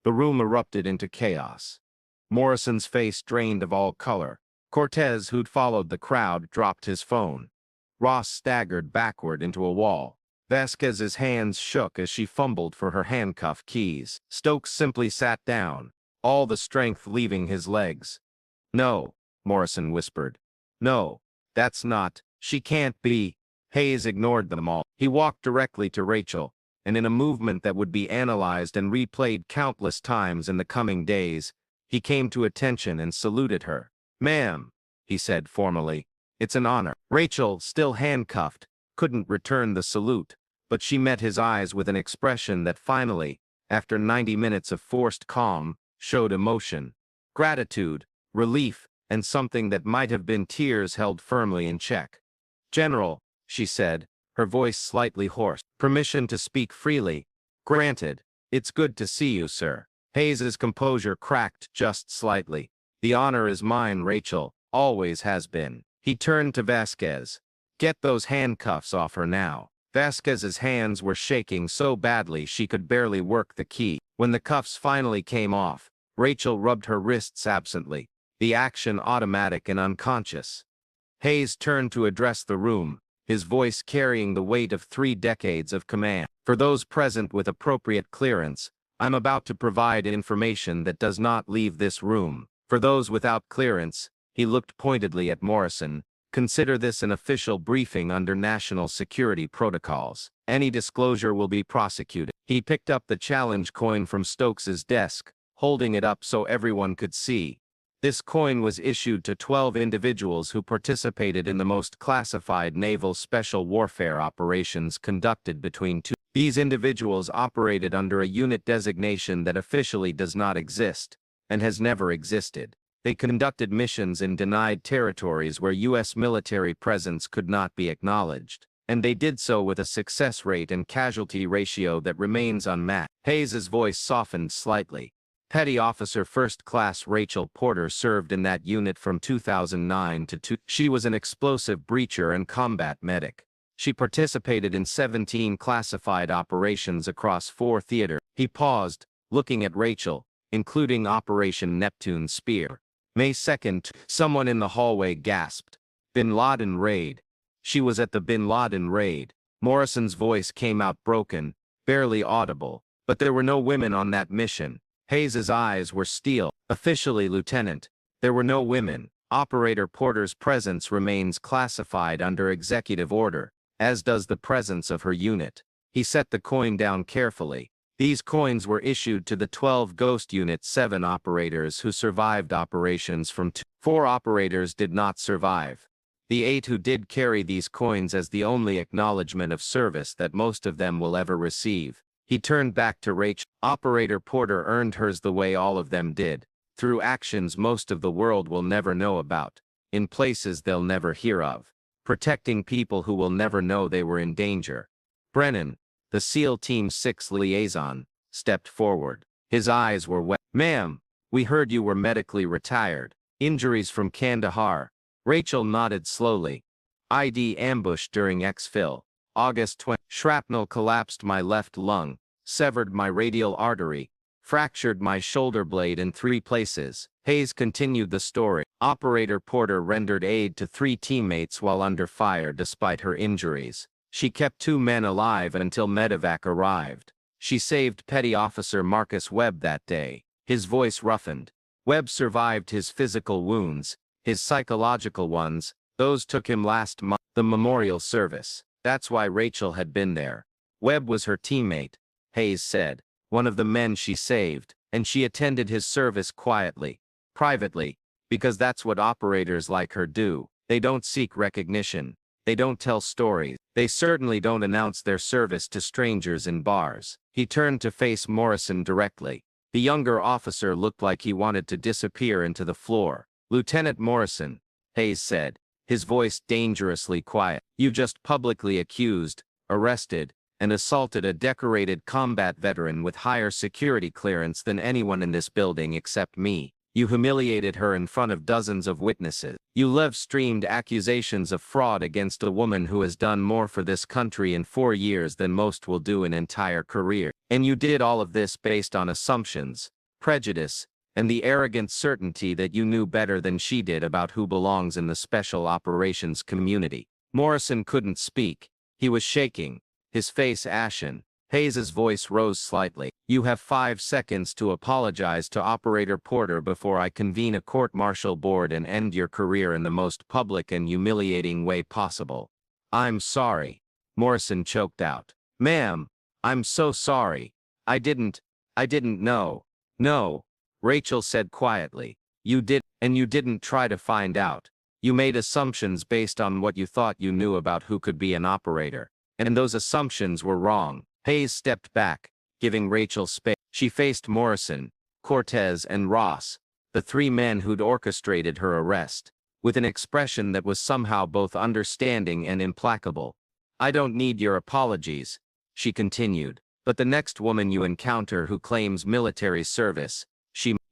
The room erupted into chaos. Morrison's face drained of all color. Cortez, who'd followed the crowd, dropped his phone. Ross staggered backward into a wall. Vasquez's hands shook as she fumbled for her handcuff keys. Stokes simply sat down, all the strength leaving his legs. "No," Morrison whispered. "No, that's not. She can't be." Hayes ignored them all. He walked directly to Rachel, and in a movement that would be analyzed and replayed countless times in the coming days, he came to attention and saluted her. "Ma'am," he said formally, "it's an honor." Rachel, still handcuffed, couldn't return the salute, but she met his eyes with an expression that finally, after 90 minutes of forced calm, showed emotion, gratitude, relief, and something that might have been tears held firmly in check. "General," she said, her voice slightly hoarse, "permission to speak freely." "Granted. It's good to see you, sir." Hayes's composure cracked just slightly. "The honor is mine, Rachel, always has been." He turned to Vasquez. "Get those handcuffs off her now." Vasquez's hands were shaking so badly she could barely work the key. When the cuffs finally came off, Rachel rubbed her wrists absently, the action automatic and unconscious. Hayes turned to address the room, his voice carrying the weight of 3 decades of command. "For those present with appropriate clearance, I'm about to provide information that does not leave this room. For those without clearance," he looked pointedly at Morrison, "consider this an official briefing under national security protocols. Any disclosure will be prosecuted." He picked up the challenge coin from Stokes's desk, holding it up so everyone could see. This coin was issued to 12 individuals who participated in the most classified naval special warfare operations conducted between two. These individuals operated under a unit designation that officially does not exist, and has never existed. They conducted missions in denied territories where U.S. military presence could not be acknowledged, and they did so with a success rate and casualty ratio that remains unmatched. Hayes's voice softened slightly. Petty Officer First Class Rachel Porter served in that unit from 2009 to 2000. She was an explosive breacher and combat medic. She participated in 17 classified operations across 4 theaters. He paused, looking at Rachel, including Operation Neptune Spear. May 2nd, someone in the hallway gasped. "Bin Laden raid." She was at the Bin Laden raid. Morrison's voice came out broken, barely audible, but there were no women on that mission. Hayes's eyes were steel. "Officially, Lieutenant, there were no women. Operator Porter's presence remains classified under executive order, as does the presence of her unit." He set the coin down carefully. These coins were issued to the 12 Ghost Unit 7 operators who survived operations from 4 operators did not survive. The 8 who did carry these coins as the only acknowledgement of service that most of them will ever receive. He turned back to Rachel. Operator Porter earned hers the way all of them did, through actions most of the world will never know about, in places they'll never hear of, protecting people who will never know they were in danger. Brennan, the SEAL Team 6 liaison, stepped forward. His eyes were wet. "Ma'am, we heard you were medically retired. Injuries from Kandahar." Rachel nodded slowly. "ID ambush during exfil. August 20. Shrapnel collapsed my left lung, severed my radial artery, fractured my shoulder blade in 3 places." Hayes continued the story. Operator Porter rendered aid to 3 teammates while under fire despite her injuries. She kept 2 men alive until medevac arrived. She saved Petty Officer Marcus Webb that day. His voice roughened. Webb survived his physical wounds, his psychological ones, those took him last month. The memorial service. That's why Rachel had been there. Webb was her teammate, Hayes said, one of the men she saved, and she attended his service quietly, privately, because that's what operators like her do. They don't seek recognition. They don't tell stories. They certainly don't announce their service to strangers in bars. He turned to face Morrison directly. The younger officer looked like he wanted to disappear into the floor. "Lieutenant Morrison," Hayes said, his voice dangerously quiet, "you just publicly accused, arrested, and assaulted a decorated combat veteran with higher security clearance than anyone in this building except me. You humiliated her in front of dozens of witnesses. You live-streamed accusations of fraud against a woman who has done more for this country in 4 years than most will do an entire career. And you did all of this based on assumptions, prejudice, and the arrogant certainty that you knew better than she did about who belongs in the special operations community." Morrison couldn't speak. He was shaking, his face ashen. Hayes's voice rose slightly. "You have 5 seconds to apologize to Operator Porter before I convene a court-martial board and end your career in the most public and humiliating way possible." "I'm sorry," Morrison choked out. "Ma'am, I'm so sorry. I didn't know." "No," Rachel said quietly. "You did, and you didn't try to find out. You made assumptions based on what you thought you knew about who could be an operator. And those assumptions were wrong." Hayes stepped back, giving Rachel space. She faced Morrison, Cortez, and Ross, the 3 men who'd orchestrated her arrest, with an expression that was somehow both understanding and implacable. "I don't need your apologies," she continued, "but the next woman you encounter who claims military service,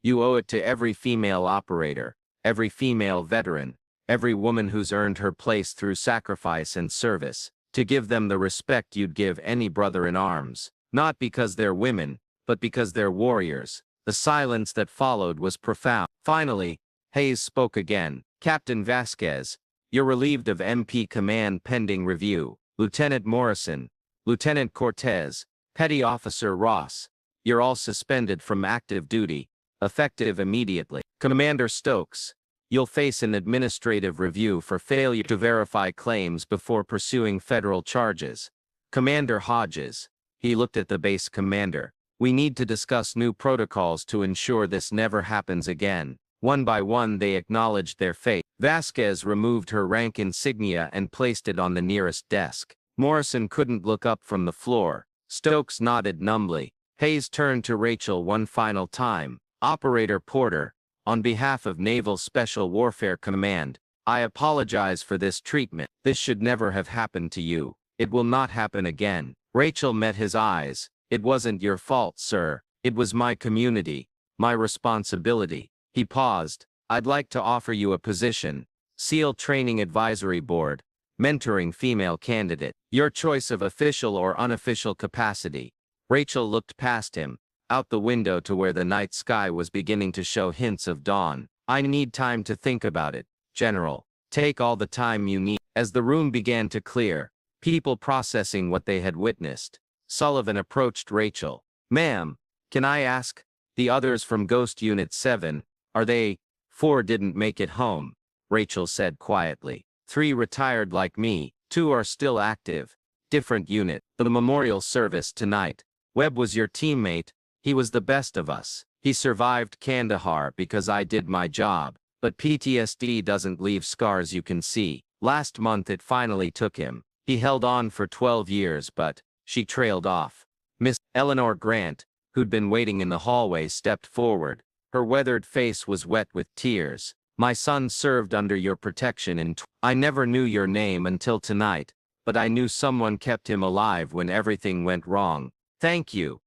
you owe it to every female operator, every female veteran, every woman who's earned her place through sacrifice and service, to give them the respect you'd give any brother in arms, not because they're women, but because they're warriors." The silence that followed was profound. Finally, Hayes spoke again. "Captain Vasquez, you're relieved of MP command pending review. Lieutenant Morrison, Lieutenant Cortez, Petty Officer Ross, you're all suspended from active duty, effective immediately. Commander Stokes, you'll face an administrative review for failure to verify claims before pursuing federal charges. Commander Hodges," he looked at the base commander, "we need to discuss new protocols to ensure this never happens again." One by one they acknowledged their fate. Vasquez removed her rank insignia and placed it on the nearest desk. Morrison couldn't look up from the floor. Stokes nodded numbly. Hayes turned to Rachel one final time. "Operator Porter, on behalf of Naval Special Warfare Command, I apologize for this treatment. This should never have happened to you. It will not happen again." Rachel met his eyes. "It wasn't your fault, sir. It was my community, my responsibility." He paused. "I'd like to offer you a position. SEAL Training Advisory Board, mentoring female candidate. Your choice of official or unofficial capacity." Rachel looked past him, out the window to where the night sky was beginning to show hints of dawn. "I need time to think about it, General. Take all the time you need." As the room began to clear, people processing what they had witnessed, Sullivan approached Rachel. "Ma'am, can I ask, the others from Ghost Unit 7, are they?" "4 didn't make it home," Rachel said quietly. 3 retired like me, 2 are still active. Different unit. The memorial service tonight. Webb was your teammate. He was the best of us. He survived Kandahar because I did my job. But PTSD doesn't leave scars you can see. Last month it finally took him. He held on for 12 years but, she trailed off. Miss Eleanor Grant, who'd been waiting in the hallway, stepped forward. Her weathered face was wet with tears. My son served under your protection and I never knew your name until tonight, but I knew someone kept him alive when everything went wrong. Thank you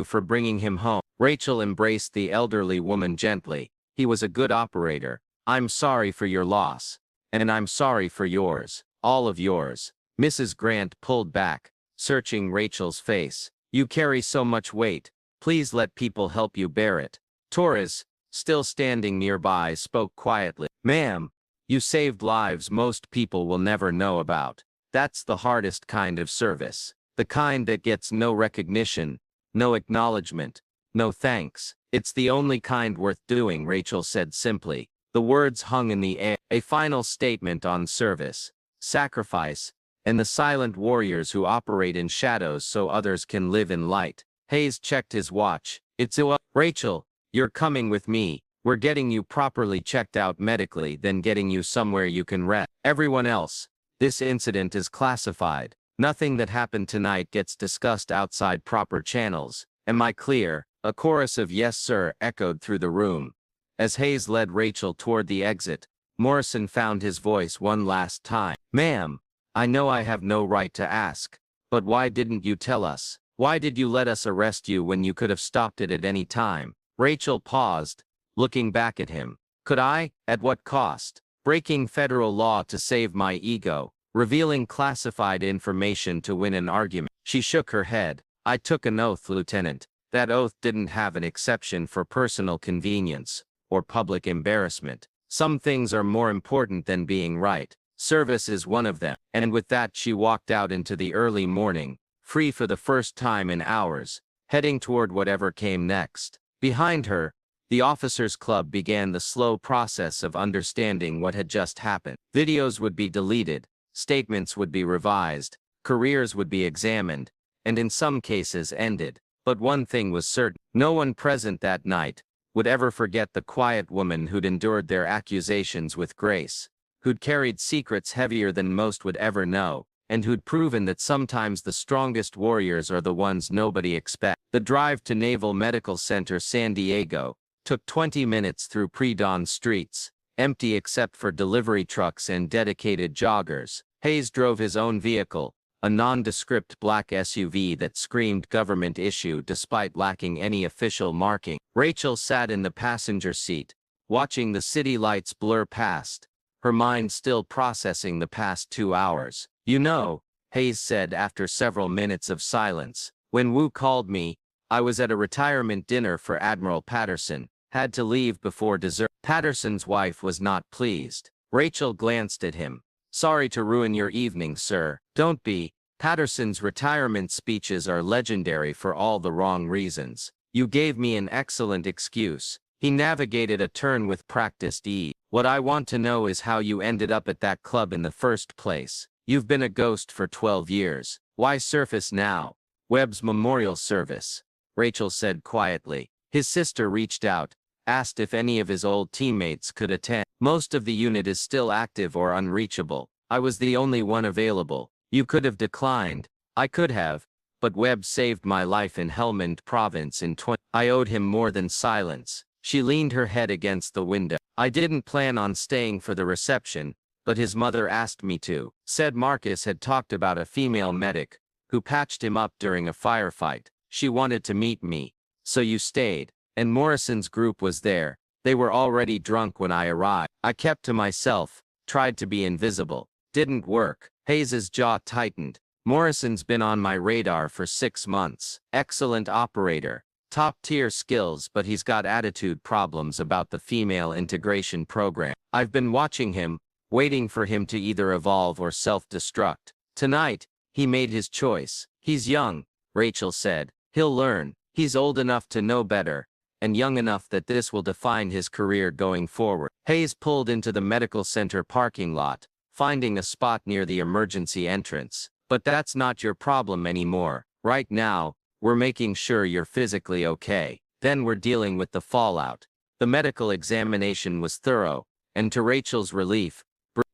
for bringing him home. Rachel embraced the elderly woman gently. He was a good operator. I'm sorry for your loss. And I'm sorry for yours. All of yours. Mrs. Grant pulled back, searching Rachel's face. You carry so much weight. Please let people help you bear it. Torres, still standing nearby, spoke quietly. Ma'am, you saved lives most people will never know about. That's the hardest kind of service. The kind that gets no recognition, no acknowledgement, no thanks. It's the only kind worth doing, Rachel said simply. The words hung in the air, a final statement on service, sacrifice, and the silent warriors who operate in shadows so others can live in light. Hayes checked his watch. It's Rachel, you're coming with me. We're getting you properly checked out medically, then getting you somewhere you can rest. Everyone else, this incident is classified. Nothing that happened tonight gets discussed outside proper channels. Am I clear? A chorus of yes sir echoed through the room. As Hayes led Rachel toward the exit, Morrison found his voice one last time. Ma'am, I know I have no right to ask, but why didn't you tell us? Why did you let us arrest you when you could have stopped it at any time? Rachel paused, looking back at him. Could I? At what cost? Breaking federal law to save my ego, revealing classified information to win an argument. She shook her head. I took an oath, Lieutenant. That oath didn't have an exception for personal convenience or public embarrassment. Some things are more important than being right. Service is one of them. And with that she walked out into the early morning, free for the first time in hours, heading toward whatever came next. Behind her, the officers' club began the slow process of understanding what had just happened. Videos would be deleted, statements would be revised, careers would be examined, and in some cases ended. But one thing was certain. No one present that night would ever forget the quiet woman who'd endured their accusations with grace, who'd carried secrets heavier than most would ever know, and who'd proven that sometimes the strongest warriors are the ones nobody expects. The drive to Naval Medical Center San Diego took 20 minutes through pre-dawn streets, empty except for delivery trucks and dedicated joggers. Hayes drove his own vehicle, a nondescript black SUV that screamed government issue despite lacking any official marking. Rachel sat in the passenger seat, watching the city lights blur past, her mind still processing the past 2 hours. You know, Hayes said after several minutes of silence, when Wu called me, I was at a retirement dinner for Admiral Patterson, had to leave before dessert. Patterson's wife was not pleased. Rachel glanced at him. Sorry to ruin your evening, sir. Don't be. Patterson's retirement speeches are legendary for all the wrong reasons. You gave me an excellent excuse. He navigated a turn with practiced ease. What I want to know is how you ended up at that club in the first place. You've been a ghost for 12 years. Why surface now? Webb's memorial service, Rachel said quietly. His sister reached out, asked if any of his old teammates could attend. Most of the unit is still active or unreachable. I was the only one available. You could have declined. I could have, but Webb saved my life in Helmand Province in 20. I owed him more than silence. She leaned her head against the window. I didn't plan on staying for the reception, but his mother asked me to. Said Marcus had talked about a female medic who patched him up during a firefight. She wanted to meet me. So you stayed. And Morrison's group was there. They were already drunk when I arrived. I kept to myself, tried to be invisible. Didn't work. Hayes's jaw tightened. Morrison's been on my radar for 6 months. Excellent operator. Top-tier skills, but he's got attitude problems about the female integration program. I've been watching him, waiting for him to either evolve or self-destruct. Tonight, he made his choice. He's young, Rachel said. He'll learn. He's old enough to know better, and young enough that this will define his career going forward. Hayes pulled into the medical center parking lot, finding a spot near the emergency entrance. But that's not your problem anymore. Right now, we're making sure you're physically okay. Then we're dealing with the fallout. The medical examination was thorough, and to Rachel's relief,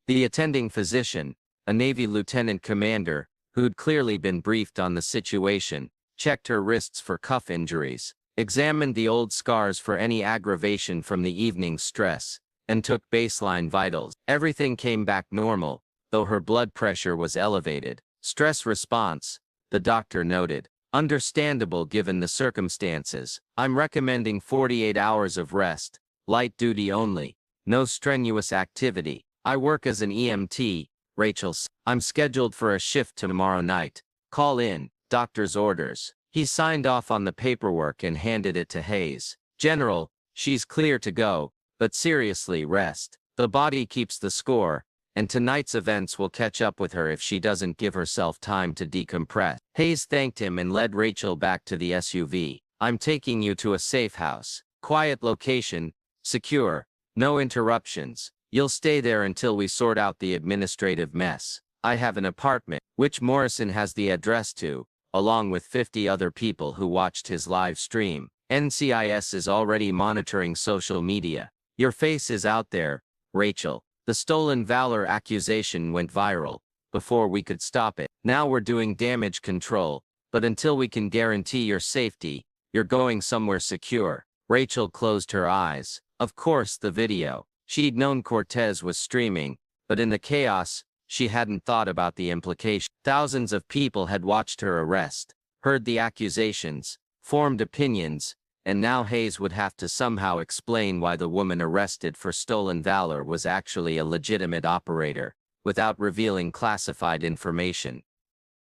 The attending physician, a Navy lieutenant commander, who'd clearly been briefed on the situation, checked her wrists for cuff injuries, examined the old scars for any aggravation from the evening's stress, and took baseline vitals. Everything came back normal, though her blood pressure was elevated. Stress response, the doctor noted. Understandable given the circumstances. I'm recommending 48 hours of rest, light duty only, no strenuous activity. I work as an EMT, Rachel said. I'm scheduled for a shift tomorrow night. Call in, doctor's orders. He signed off on the paperwork and handed it to Hayes. General, she's clear to go, but seriously rest. The body keeps the score, and tonight's events will catch up with her if she doesn't give herself time to decompress. Hayes thanked him and led Rachel back to the SUV. I'm taking you to a safe house. Quiet location, secure, no interruptions. You'll stay there until we sort out the administrative mess. I have an apartment, which Morrison has the address to, along with 50 other people who watched his live stream. NCIS is already monitoring social media. Your face is out there, Rachel. The stolen Valor accusation went viral before we could stop it. Now we're doing damage control, but until we can guarantee your safety, you're going somewhere secure. Rachel closed her eyes. Of course, the video. She'd known Cortez was streaming, but in the chaos, she hadn't thought about the implications. Thousands of people had watched her arrest, heard the accusations, formed opinions, and now Hayes would have to somehow explain why the woman arrested for stolen Valor was actually a legitimate operator, without revealing classified information.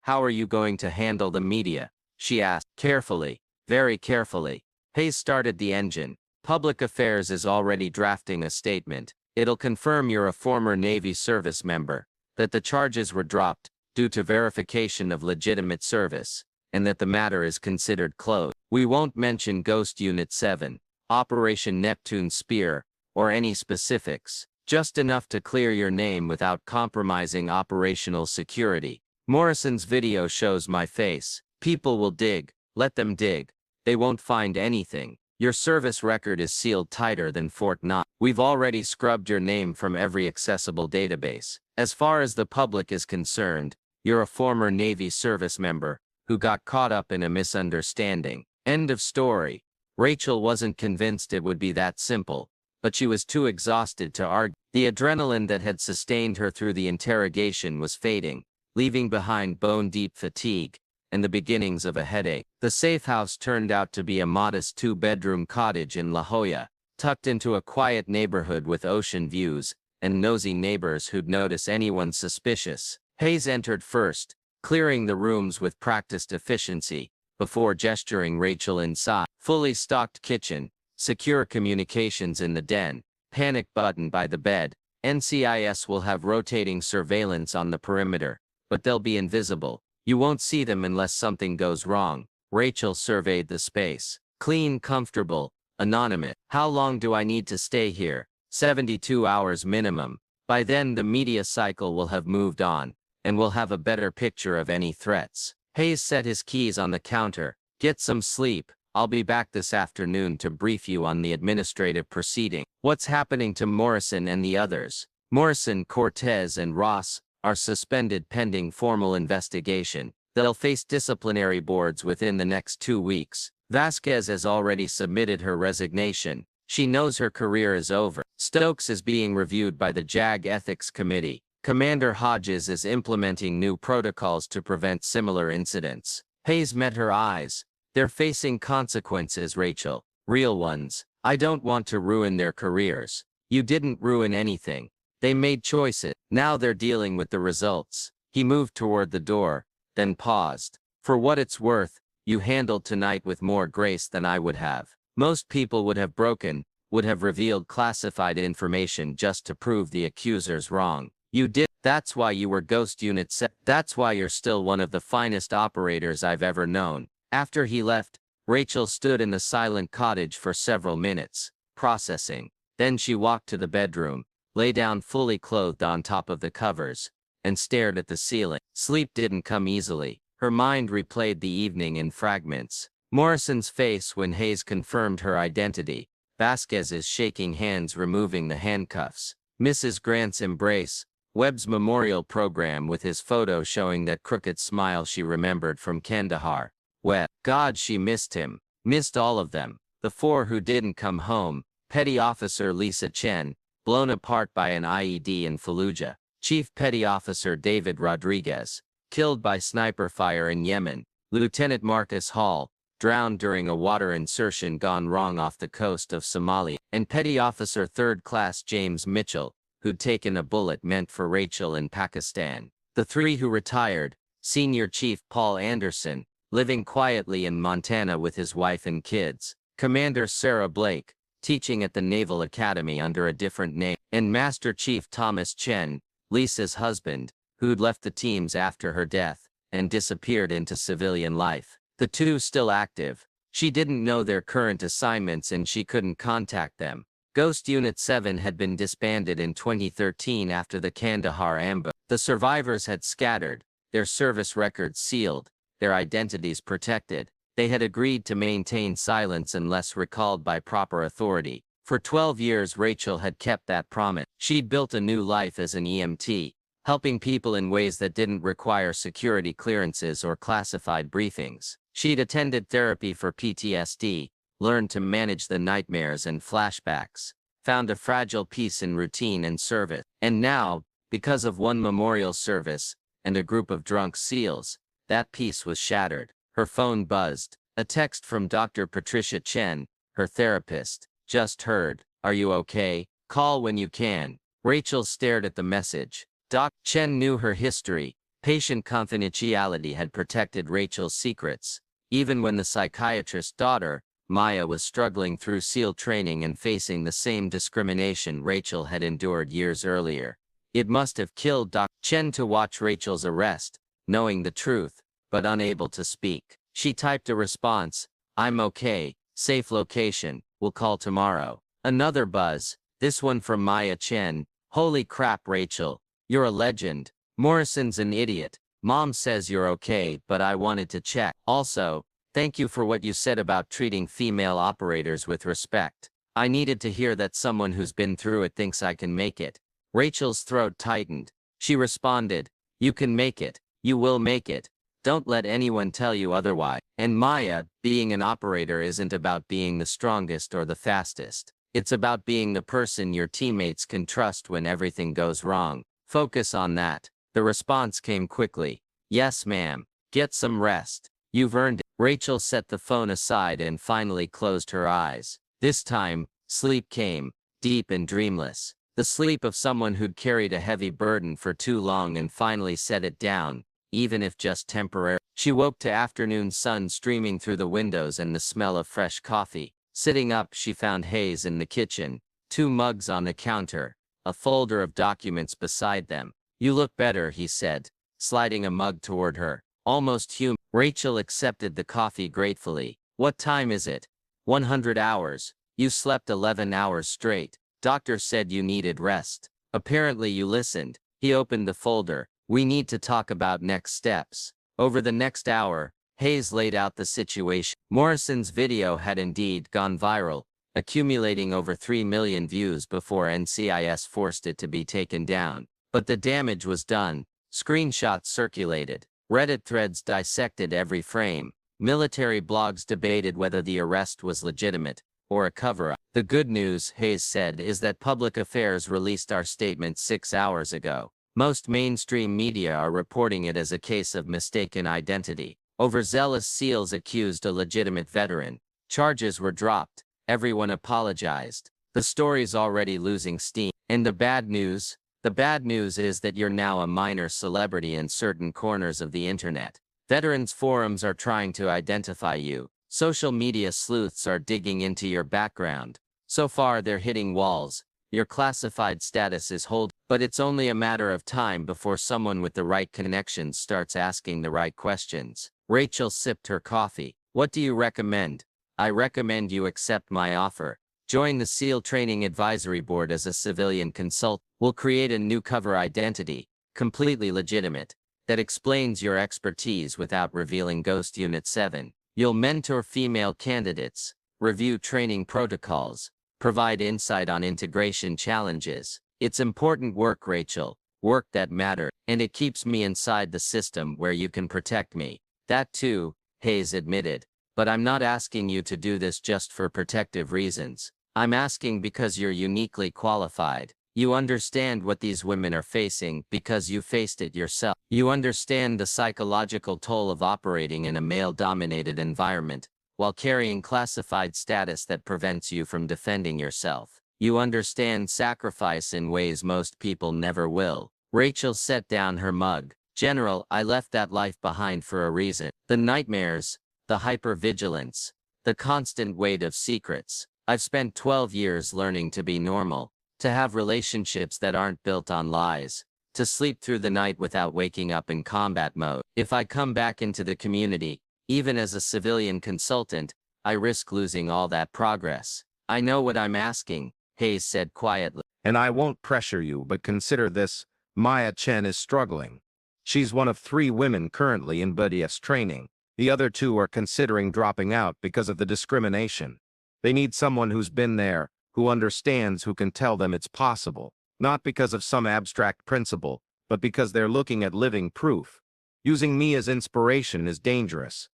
How are you going to handle the media? She asked. Carefully, very carefully. Hayes started the engine. Public Affairs is already drafting a statement. It'll confirm you're a former Navy service member, that the charges were dropped due to verification of legitimate service, and that the matter is considered closed. We won't mention Ghost Unit 7, Operation Neptune Spear, or any specifics, just enough to clear your name without compromising operational security. Morrison's video shows my face. People will dig. Let them dig. They won't find anything. Your service record is sealed tighter than Fort Knox. We've already scrubbed your name from every accessible database. As far as the public is concerned, you're a former Navy service member who got caught up in a misunderstanding. End of story. Rachel wasn't convinced it would be that simple, but she was too exhausted to argue. The adrenaline that had sustained her through the interrogation was fading, leaving behind bone-deep fatigue and the beginnings of a headache. The safe house turned out to be a modest 2-bedroom cottage in La Jolla, tucked into a quiet neighborhood with ocean views and nosy neighbors who'd notice anyone suspicious. Hayes entered first, clearing the rooms with practiced efficiency, before gesturing Rachel inside. Fully stocked kitchen, secure communications in the den, panic button by the bed. NCIS will have rotating surveillance on the perimeter, but they'll be invisible. You won't see them unless something goes wrong. Rachel surveyed the space. Clean, comfortable, anonymous. How long do I need to stay here? 72 hours minimum. By then the media cycle will have moved on, and we'll have a better picture of any threats. Hayes set his keys on the counter. Get some sleep. I'll be back this afternoon to brief you on the administrative proceeding. What's happening to Morrison and the others? Morrison, Cortez, and Ross are suspended pending formal investigation. They'll face disciplinary boards within the next 2 weeks. Vasquez has already submitted her resignation. She knows her career is over. Stokes is being reviewed by the JAG Ethics Committee. Commander Hodges is implementing new protocols to prevent similar incidents. Hayes met her eyes. They're facing consequences, Rachel. Real ones. I don't want to ruin their careers. You didn't ruin anything. They made choices. Now they're dealing with the results. He moved toward the door, then paused. For what it's worth, you handled tonight with more grace than I would have. Most people would have broken, would have revealed classified information just to prove the accusers wrong. You did. That's why you were Ghost Unit 7. That's why you're still one of the finest operators I've ever known. After he left, Rachel stood in the silent cottage for several minutes, processing. Then she walked to the bedroom, lay down fully clothed on top of the covers, and stared at the ceiling. Sleep didn't come easily. Her mind replayed the evening in fragments. Morrison's face when Hayes confirmed her identity. Vasquez's shaking hands removing the handcuffs. Mrs. Grant's embrace, Webb's memorial program with his photo showing that crooked smile she remembered from Kandahar. Webb. God, she missed him. Missed all of them. The 4 who didn't come home. Petty Officer Lisa Chen, blown apart by an IED in Fallujah. Chief Petty Officer David Rodriguez, killed by sniper fire in Yemen. Lieutenant Marcus Hall, drowned during a water insertion gone wrong off the coast of Somalia. And Petty Officer 3rd Class James Mitchell, who'd taken a bullet meant for Rachel in Pakistan. The 3 who retired, Senior Chief Paul Anderson, living quietly in Montana with his wife and kids. Commander Sarah Blake, teaching at the Naval Academy under a different name. And Master Chief Thomas Chen, Lisa's husband, who'd left the teams after her death and disappeared into civilian life. The 2 still active. She didn't know their current assignments and she couldn't contact them. Ghost Unit 7 had been disbanded in 2013 after the Kandahar ambush. The survivors had scattered, their service records sealed, their identities protected. They had agreed to maintain silence unless recalled by proper authority. For 12 years Rachel had kept that promise. She'd built a new life as an EMT, helping people in ways that didn't require security clearances or classified briefings. She'd attended therapy for PTSD, learned to manage the nightmares and flashbacks, found a fragile peace in routine and service. And now, because of one memorial service and a group of drunk SEALs, that peace was shattered. Her phone buzzed. A text from Dr. Patricia Chen, her therapist. Just heard. Are you okay? Call when you can. Rachel stared at the message. Doc Chen knew her history. Patient confidentiality had protected Rachel's secrets. Even when the psychiatrist's daughter, Maya, was struggling through SEAL training and facing the same discrimination Rachel had endured years earlier. It must have killed Dr. Chen to watch Rachel's arrest, knowing the truth, but unable to speak. She typed a response, "I'm okay, safe location, we'll call tomorrow." Another buzz, this one from Maya Chen. "Holy crap, Rachel, you're a legend. Morrison's an idiot. Mom says you're okay, but I wanted to check. Also, thank you for what you said about treating female operators with respect. I needed to hear that someone who's been through it thinks I can make it." Rachel's throat tightened. She responded, "You can make it. You will make it. Don't let anyone tell you otherwise." And Maya, being an operator isn't about being the strongest or the fastest. It's about being the person your teammates can trust when everything goes wrong. Focus on that. The response came quickly. "Yes, ma'am. Get some rest. You've earned it." Rachel set the phone aside and finally closed her eyes. This time, sleep came, deep and dreamless. The sleep of someone who'd carried a heavy burden for too long and finally set it down, even if just temporary. She woke to afternoon sun streaming through the windows and the smell of fresh coffee. Sitting up, she found Hayes in the kitchen, 2 mugs on the counter, a folder of documents beside them. "You look better," he said, sliding a mug toward her. Almost human. Rachel accepted the coffee gratefully. "What time is it?" 100 hours. You slept 11 hours straight. Doctor said you needed rest. Apparently you listened." He opened the folder. "We need to talk about next steps." Over the next hour, Hayes laid out the situation. Morrison's video had indeed gone viral, accumulating over 3 million views before NCIS forced it to be taken down. But the damage was done. Screenshots circulated. Reddit threads dissected every frame. Military blogs debated whether the arrest was legitimate or a cover-up. "The good news," Hayes said, "is that Public Affairs released our statement 6 hours ago. Most mainstream media are reporting it as a case of mistaken identity. Overzealous SEALs accused a legitimate veteran. Charges were dropped. Everyone apologized. The story's already losing steam. And the bad news? The bad news is that you're now a minor celebrity in certain corners of the internet. Veterans forums are trying to identify you. Social media sleuths are digging into your background. So far they're hitting walls. Your classified status is hold, but it's only a matter of time before someone with the right connections starts asking the right questions." Rachel sipped her coffee. "What do you recommend?" "I recommend you accept my offer. Join the SEAL Training Advisory Board as a civilian consultant. We'll create a new cover identity, completely legitimate, that explains your expertise without revealing Ghost Unit 7. You'll mentor female candidates, review training protocols, provide insight on integration challenges. It's important work, Rachel. work that matter, and it keeps me inside the system where you can protect me. That too, Hayes admitted. But I'm not asking you to do this just for protective reasons. I'm asking because you're uniquely qualified. You understand what these women are facing because you faced it yourself. You understand the psychological toll of operating in a male-dominated environment, while carrying classified status that prevents you from defending yourself. You understand sacrifice in ways most people never will. Rachel set down her mug. General, I left that life behind for a reason. The nightmares, the hypervigilance, the constant weight of secrets. I've spent 12 years learning to be normal, to have relationships that aren't built on lies, to sleep through the night without waking up in combat mode. If I come back into the community, even as a civilian consultant, I risk losing all that progress. I know what I'm asking, Hayes said quietly. And I won't pressure you, but consider this, Maya Chen is struggling. She's one of 3 women currently in BDS training. The other 2 are considering dropping out because of the discrimination. They need someone who's been there, who understands, who can tell them it's possible. Not because of some abstract principle, but because they're looking at living proof. Using me as inspiration is dangerous.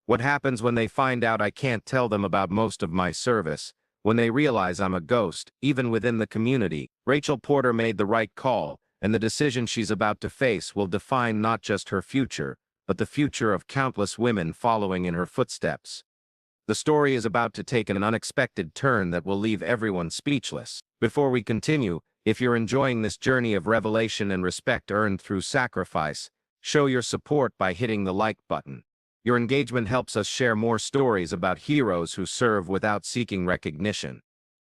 What happens when they find out I can't tell them about most of my service? When they realize I'm a ghost, even within the community? Rachel Porter made the right call, and the decision she's about to face will define not just her future, but the future of countless women following in her footsteps. The story is about to take an unexpected turn that will leave everyone speechless. Before we continue, if you're enjoying this journey of revelation and respect earned through sacrifice, show your support by hitting the like button. Your engagement helps us share more stories about heroes who serve without seeking recognition.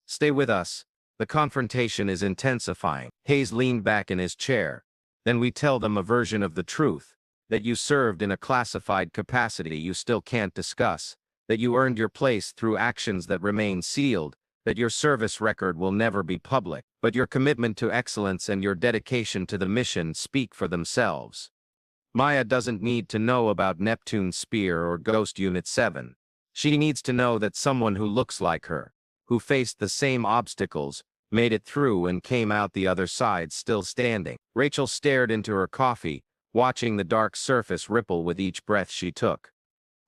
Stay with us. The confrontation is intensifying. Hayes leaned back in his chair. Then we tell them a version of the truth, that you served in a classified capacity you still can't discuss, that you earned your place through actions that remain sealed, that your service record will never be public, but your commitment to excellence and your dedication to the mission speak for themselves. Maya doesn't need to know about Neptune's Spear or Ghost Unit 7. She needs to know that someone who looks like her, who faced the same obstacles, made it through and came out the other side still standing. Rachel stared into her coffee, watching the dark surface ripple with each breath she took.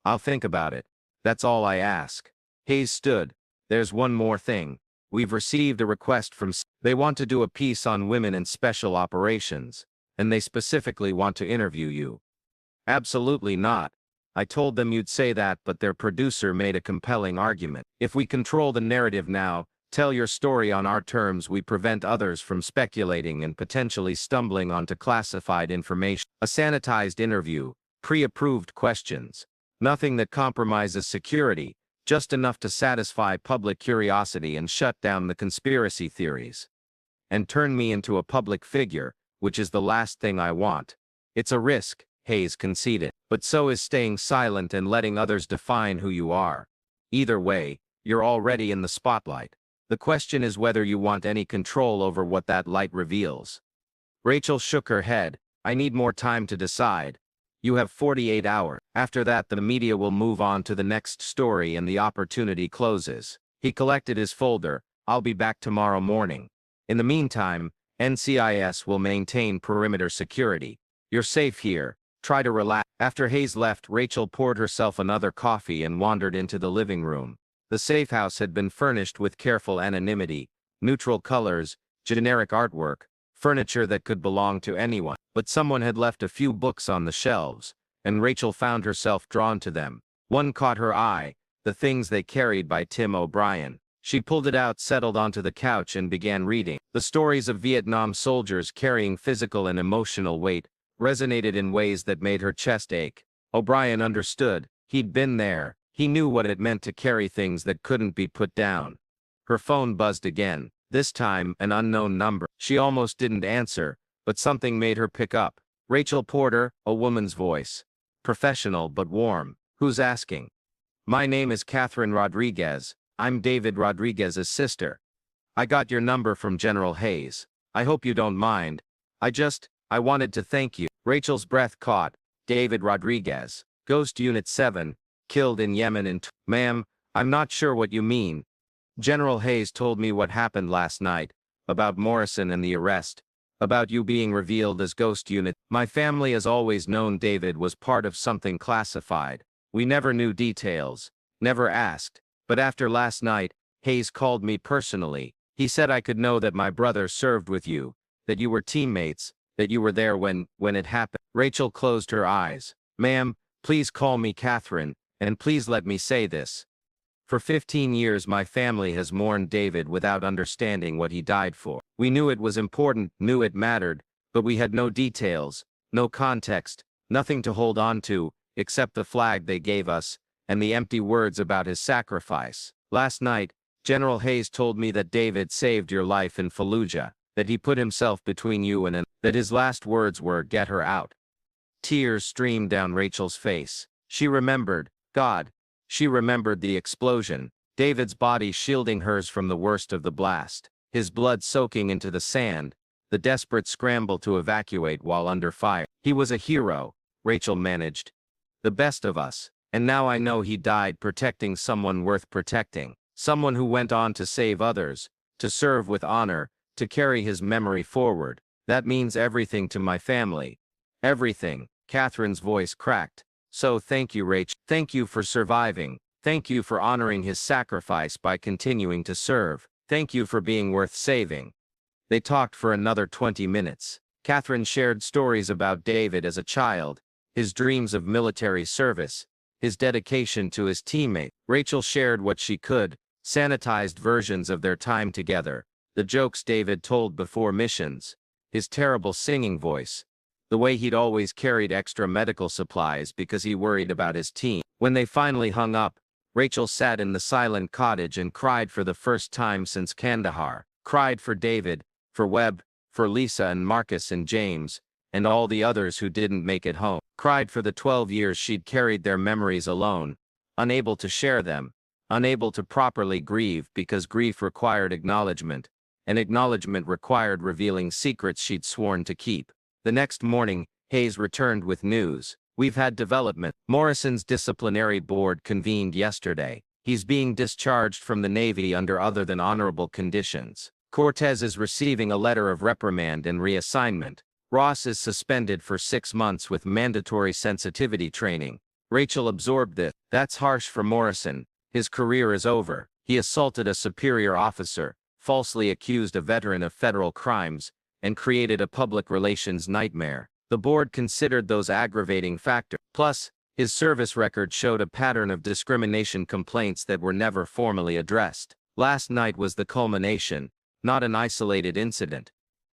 I'll think about it. That's all I ask. Hayes stood. There's one more thing. We've received a request from... They want to do a piece on women in special operations, and they specifically want to interview you. Absolutely not. I told them you'd say that, but their producer made a compelling argument. If we control the narrative now, tell your story on our terms, we prevent others from speculating and potentially stumbling onto classified information. A sanitized interview, pre-approved questions. Nothing that compromises security, just enough to satisfy public curiosity and shut down the conspiracy theories. And turn me into a public figure, which is the last thing I want. It's a risk, Hayes conceded, but so is staying silent and letting others define who you are. Either way, you're already in the spotlight. The question is whether you want any control over what that light reveals. Rachel shook her head. I need more time to decide. You have 48 hours. After that, the media will move on to the next story and the opportunity closes. He collected his folder. I'll be back tomorrow morning. In the meantime, NCIS will maintain perimeter security. You're safe here. Try to relax. After Hayes left, Rachel poured herself another coffee and wandered into the living room. The safe house had been furnished with careful anonymity, neutral colors, generic artwork, furniture that could belong to anyone. But someone had left a few books on the shelves, and Rachel found herself drawn to them. One caught her eye, The Things They Carried by Tim O'Brien. She pulled it out, settled onto the couch, and began reading. The stories of Vietnam soldiers carrying physical and emotional weight resonated in ways that made her chest ache. O'Brien understood. He'd been there. He knew what it meant to carry things that couldn't be put down. Her phone buzzed again. This time, an unknown number. She almost didn't answer, but something made her pick up. Rachel Porter, a woman's voice. Professional but warm. Who's asking? My name is Catherine Rodriguez. I'm David Rodriguez's sister. I got your number from General Hayes. I hope you don't mind. I wanted to thank you. Rachel's breath caught. David Rodriguez. Ghost Unit 7. Killed in Yemen in... Ma'am, I'm not sure what you mean. General Hayes told me what happened last night, about Morrison and the arrest. About you being revealed as Ghost Unit. My family has always known David was part of something classified. We never knew details, never asked. But after last night, Hayes called me personally. He said I could know that my brother served with you, that you were teammates, that you were there when it happened. Rachel closed her eyes. Ma'am, please call me Catherine, and please let me say this. For 15 years my family has mourned David without understanding what he died for. We knew it was important, knew it mattered, but we had no details, no context, nothing to hold on to, except the flag they gave us, and the empty words about his sacrifice. Last night, General Hayes told me that David saved your life in Fallujah, that he put himself between you and that his last words were, "Get her out." Tears streamed down Rachel's face. She remembered, God. She remembered the explosion, David's body shielding hers from the worst of the blast, his blood soaking into the sand, the desperate scramble to evacuate while under fire. He was a hero, Rachel managed. The best of us. And now I know he died protecting someone worth protecting, someone who went on to save others, to serve with honor, to carry his memory forward. That means everything to my family. Everything. Catherine's voice cracked. So thank you, Rach. Thank you for surviving. Thank you for honoring his sacrifice by continuing to serve. Thank you for being worth saving. They talked for another 20 minutes. Catherine shared stories about David as a child, his dreams of military service, his dedication to his teammate. Rachel shared what she could, sanitized versions of their time together, the jokes David told before missions, his terrible singing voice, the way he'd always carried extra medical supplies because he worried about his team. When they finally hung up, Rachel sat in the silent cottage and cried for the first time since Kandahar. Cried for David, for Webb, for Lisa and Marcus and James, and all the others who didn't make it home. Cried for the 12 years she'd carried their memories alone, unable to share them, unable to properly grieve because grief required acknowledgement, and acknowledgement required revealing secrets she'd sworn to keep. The next morning, Hayes returned with news. We've had development. Morrison's disciplinary board convened yesterday. He's being discharged from the Navy under other than honorable conditions. Cortez is receiving a letter of reprimand and reassignment. Ross is suspended for 6 months with mandatory sensitivity training. Rachel absorbed this. That's harsh for Morrison. His career is over. He assaulted a superior officer, falsely accused a veteran of federal crimes, and created a public relations nightmare. The board considered those aggravating factors. Plus, his service record showed a pattern of discrimination complaints that were never formally addressed. Last night was the culmination, not an isolated incident.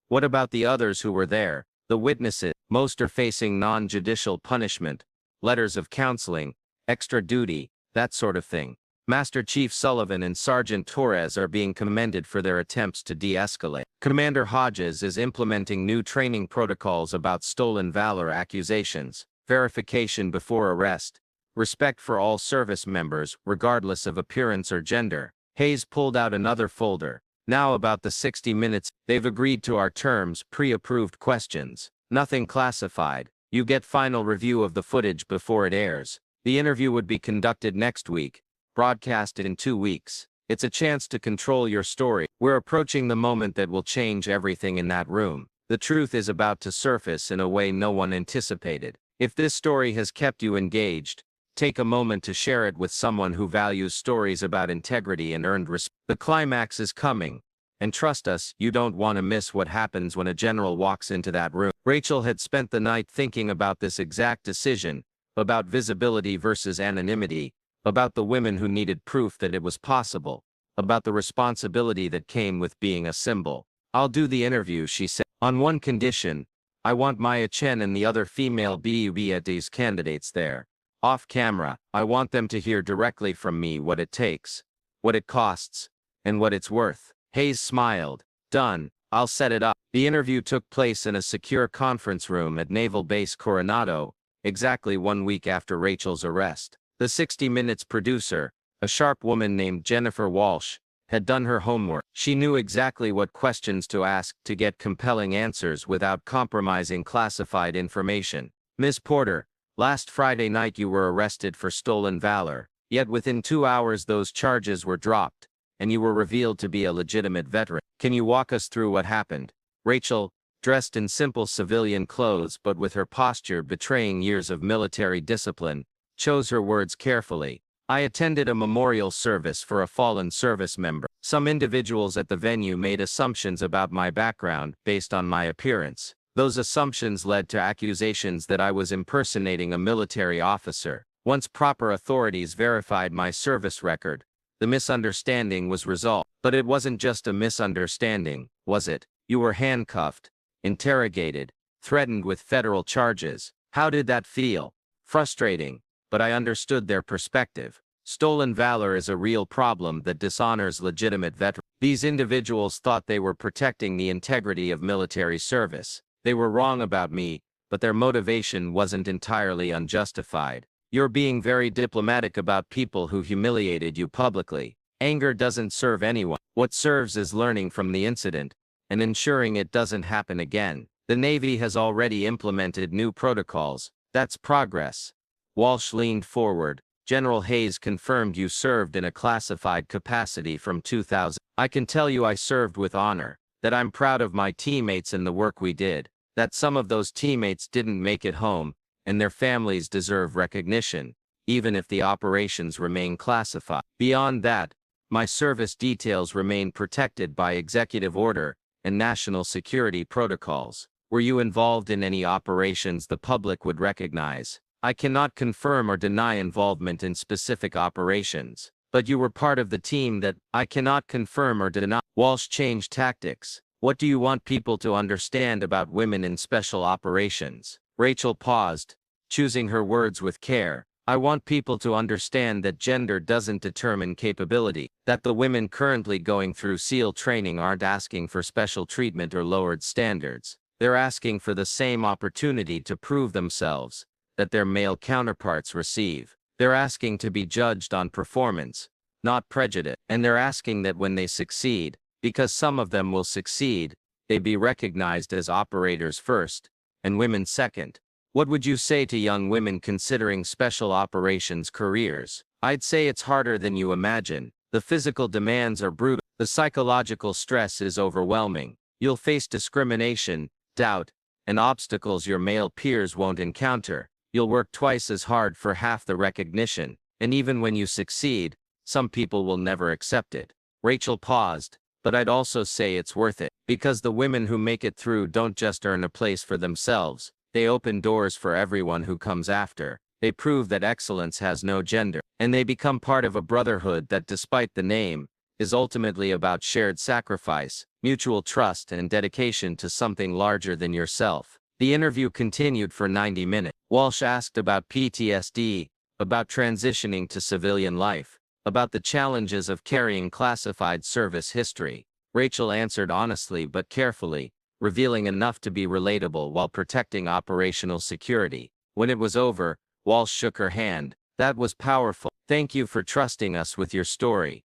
What about the others who were there, the witnesses? Most are facing non-judicial punishment, letters of counseling, extra duty, that sort of thing. Master Chief Sullivan and Sergeant Torres are being commended for their attempts to de-escalate. Commander Hodges is implementing new training protocols about stolen valor accusations, verification before arrest, respect for all service members, regardless of appearance or gender. Hayes pulled out another folder. Now about the 60 minutes, they've agreed to our terms, pre-approved questions. Nothing classified. You get final review of the footage before it airs. The interview would be conducted next week, broadcasted in 2 weeks. It's a chance to control your story. We're approaching the moment that will change everything in that room. The truth is about to surface in a way no one anticipated. If this story has kept you engaged, take a moment to share it with someone who values stories about integrity and earned respect. The climax is coming. And trust us, you don't want to miss what happens when a general walks into that room. Rachel had spent the night thinking about this exact decision, about visibility versus anonymity, about the women who needed proof that it was possible, about the responsibility that came with being a symbol. I'll do the interview, she said. On one condition, I want Maya Chen and the other female BUBATs candidates there. Off camera, I want them to hear directly from me what it takes, what it costs, and what it's worth. Hayes smiled. Done. I'll set it up. The interview took place in a secure conference room at Naval Base Coronado, exactly 1 week after Rachel's arrest. The 60 Minutes producer, a sharp woman named Jennifer Walsh, had done her homework. She knew exactly what questions to ask to get compelling answers without compromising classified information. Ms. Porter, last Friday night you were arrested for stolen valor, yet within 2 hours those charges were dropped, and you were revealed to be a legitimate veteran. Can you walk us through what happened? Rachel, dressed in simple civilian clothes but with her posture betraying years of military discipline, chose her words carefully. I attended a memorial service for a fallen service member. Some individuals at the venue made assumptions about my background based on my appearance. Those assumptions led to accusations that I was impersonating a military officer. Once proper authorities verified my service record, the misunderstanding was resolved. But it wasn't just a misunderstanding, was it? You were handcuffed, interrogated, threatened with federal charges. How did that feel? Frustrating, but I understood their perspective. Stolen valor is a real problem that dishonors legitimate veterans. These individuals thought they were protecting the integrity of military service. They were wrong about me, but their motivation wasn't entirely unjustified. You're being very diplomatic about people who humiliated you publicly. Anger doesn't serve anyone. What serves is learning from the incident and ensuring it doesn't happen again. The Navy has already implemented new protocols. That's progress. Walsh leaned forward. General Hayes confirmed you served in a classified capacity from 2000. I can tell you I served with honor, that I'm proud of my teammates and the work we did, that some of those teammates didn't make it home, and their families deserve recognition, even if the operations remain classified. Beyond that, my service details remain protected by executive order and national security protocols. Were you involved in any operations the public would recognize? I cannot confirm or deny involvement in specific operations, but you were part of the team that I cannot confirm or deny. Walsh changed tactics. What do you want people to understand about women in special operations? Rachel paused, choosing her words with care. I want people to understand that gender doesn't determine capability, that the women currently going through SEAL training aren't asking for special treatment or lowered standards. They're asking for the same opportunity to prove themselves that their male counterparts receive. They're asking to be judged on performance, not prejudice. And they're asking that when they succeed, because some of them will succeed, they be recognized as operators first, and women second. What would you say to young women considering special operations careers? I'd say it's harder than you imagine. The physical demands are brutal. The psychological stress is overwhelming. You'll face discrimination, doubt, and obstacles your male peers won't encounter. You'll work twice as hard for half the recognition, and even when you succeed, some people will never accept it. Rachel paused, but I'd also say it's worth it, because the women who make it through don't just earn a place for themselves, they open doors for everyone who comes after. They prove that excellence has no gender, and they become part of a brotherhood that, despite the name, is ultimately about shared sacrifice, mutual trust, and dedication to something larger than yourself. The interview continued for 90 minutes. Walsh asked about PTSD, about transitioning to civilian life, about the challenges of carrying classified service history. Rachel answered honestly but carefully, revealing enough to be relatable while protecting operational security. When it was over, Walsh shook her hand. That was powerful. Thank you for trusting us with your story.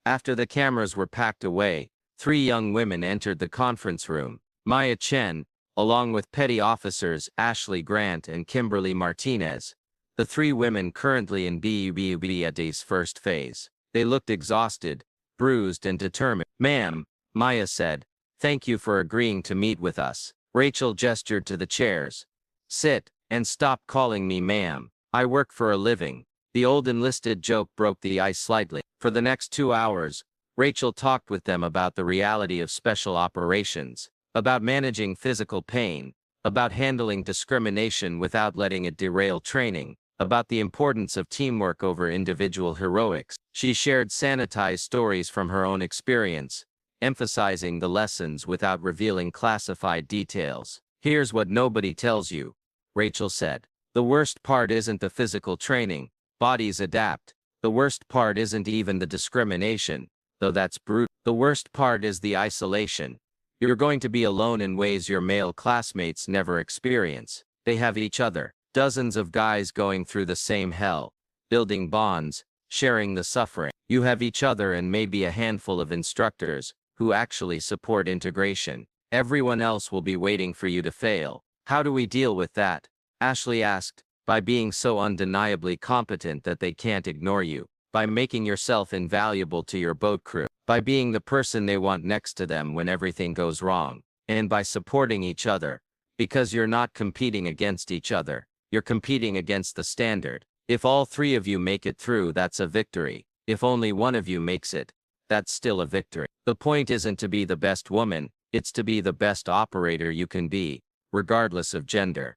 After the cameras were packed away, 3 young women entered the conference room. Maya Chen, along with petty officers Ashley Grant and Kimberly Martinez, the 3 women currently in BUB's first phase. They looked exhausted, bruised, and determined. Ma'am, Maya said, thank you for agreeing to meet with us. Rachel gestured to the chairs. Sit, and stop calling me ma'am. I work for a living. The old enlisted joke broke the ice slightly. For the next 2 hours, Rachel talked with them about the reality of special operations, about managing physical pain, about handling discrimination without letting it derail training, about the importance of teamwork over individual heroics. She shared sanitized stories from her own experience, emphasizing the lessons without revealing classified details. Here's what nobody tells you, Rachel said. The worst part isn't the physical training. Bodies adapt. The worst part isn't even the discrimination, though that's brutal. The worst part is the isolation. You're going to be alone in ways your male classmates never experience. They have each other. Dozens of guys going through the same hell, building bonds, sharing the suffering. You have each other and maybe a handful of instructors who actually support integration. Everyone else will be waiting for you to fail. How do we deal with that? Ashley asked. By being so undeniably competent that they can't ignore you. By making yourself invaluable to your boat crew. By being the person they want next to them when everything goes wrong. and by supporting each other. Because you're not competing against each other, you're competing against the standard. If all three of you make it through, that's a victory. If only one of you makes it, that's still a victory. The point isn't to be the best woman, it's to be the best operator you can be, regardless of gender.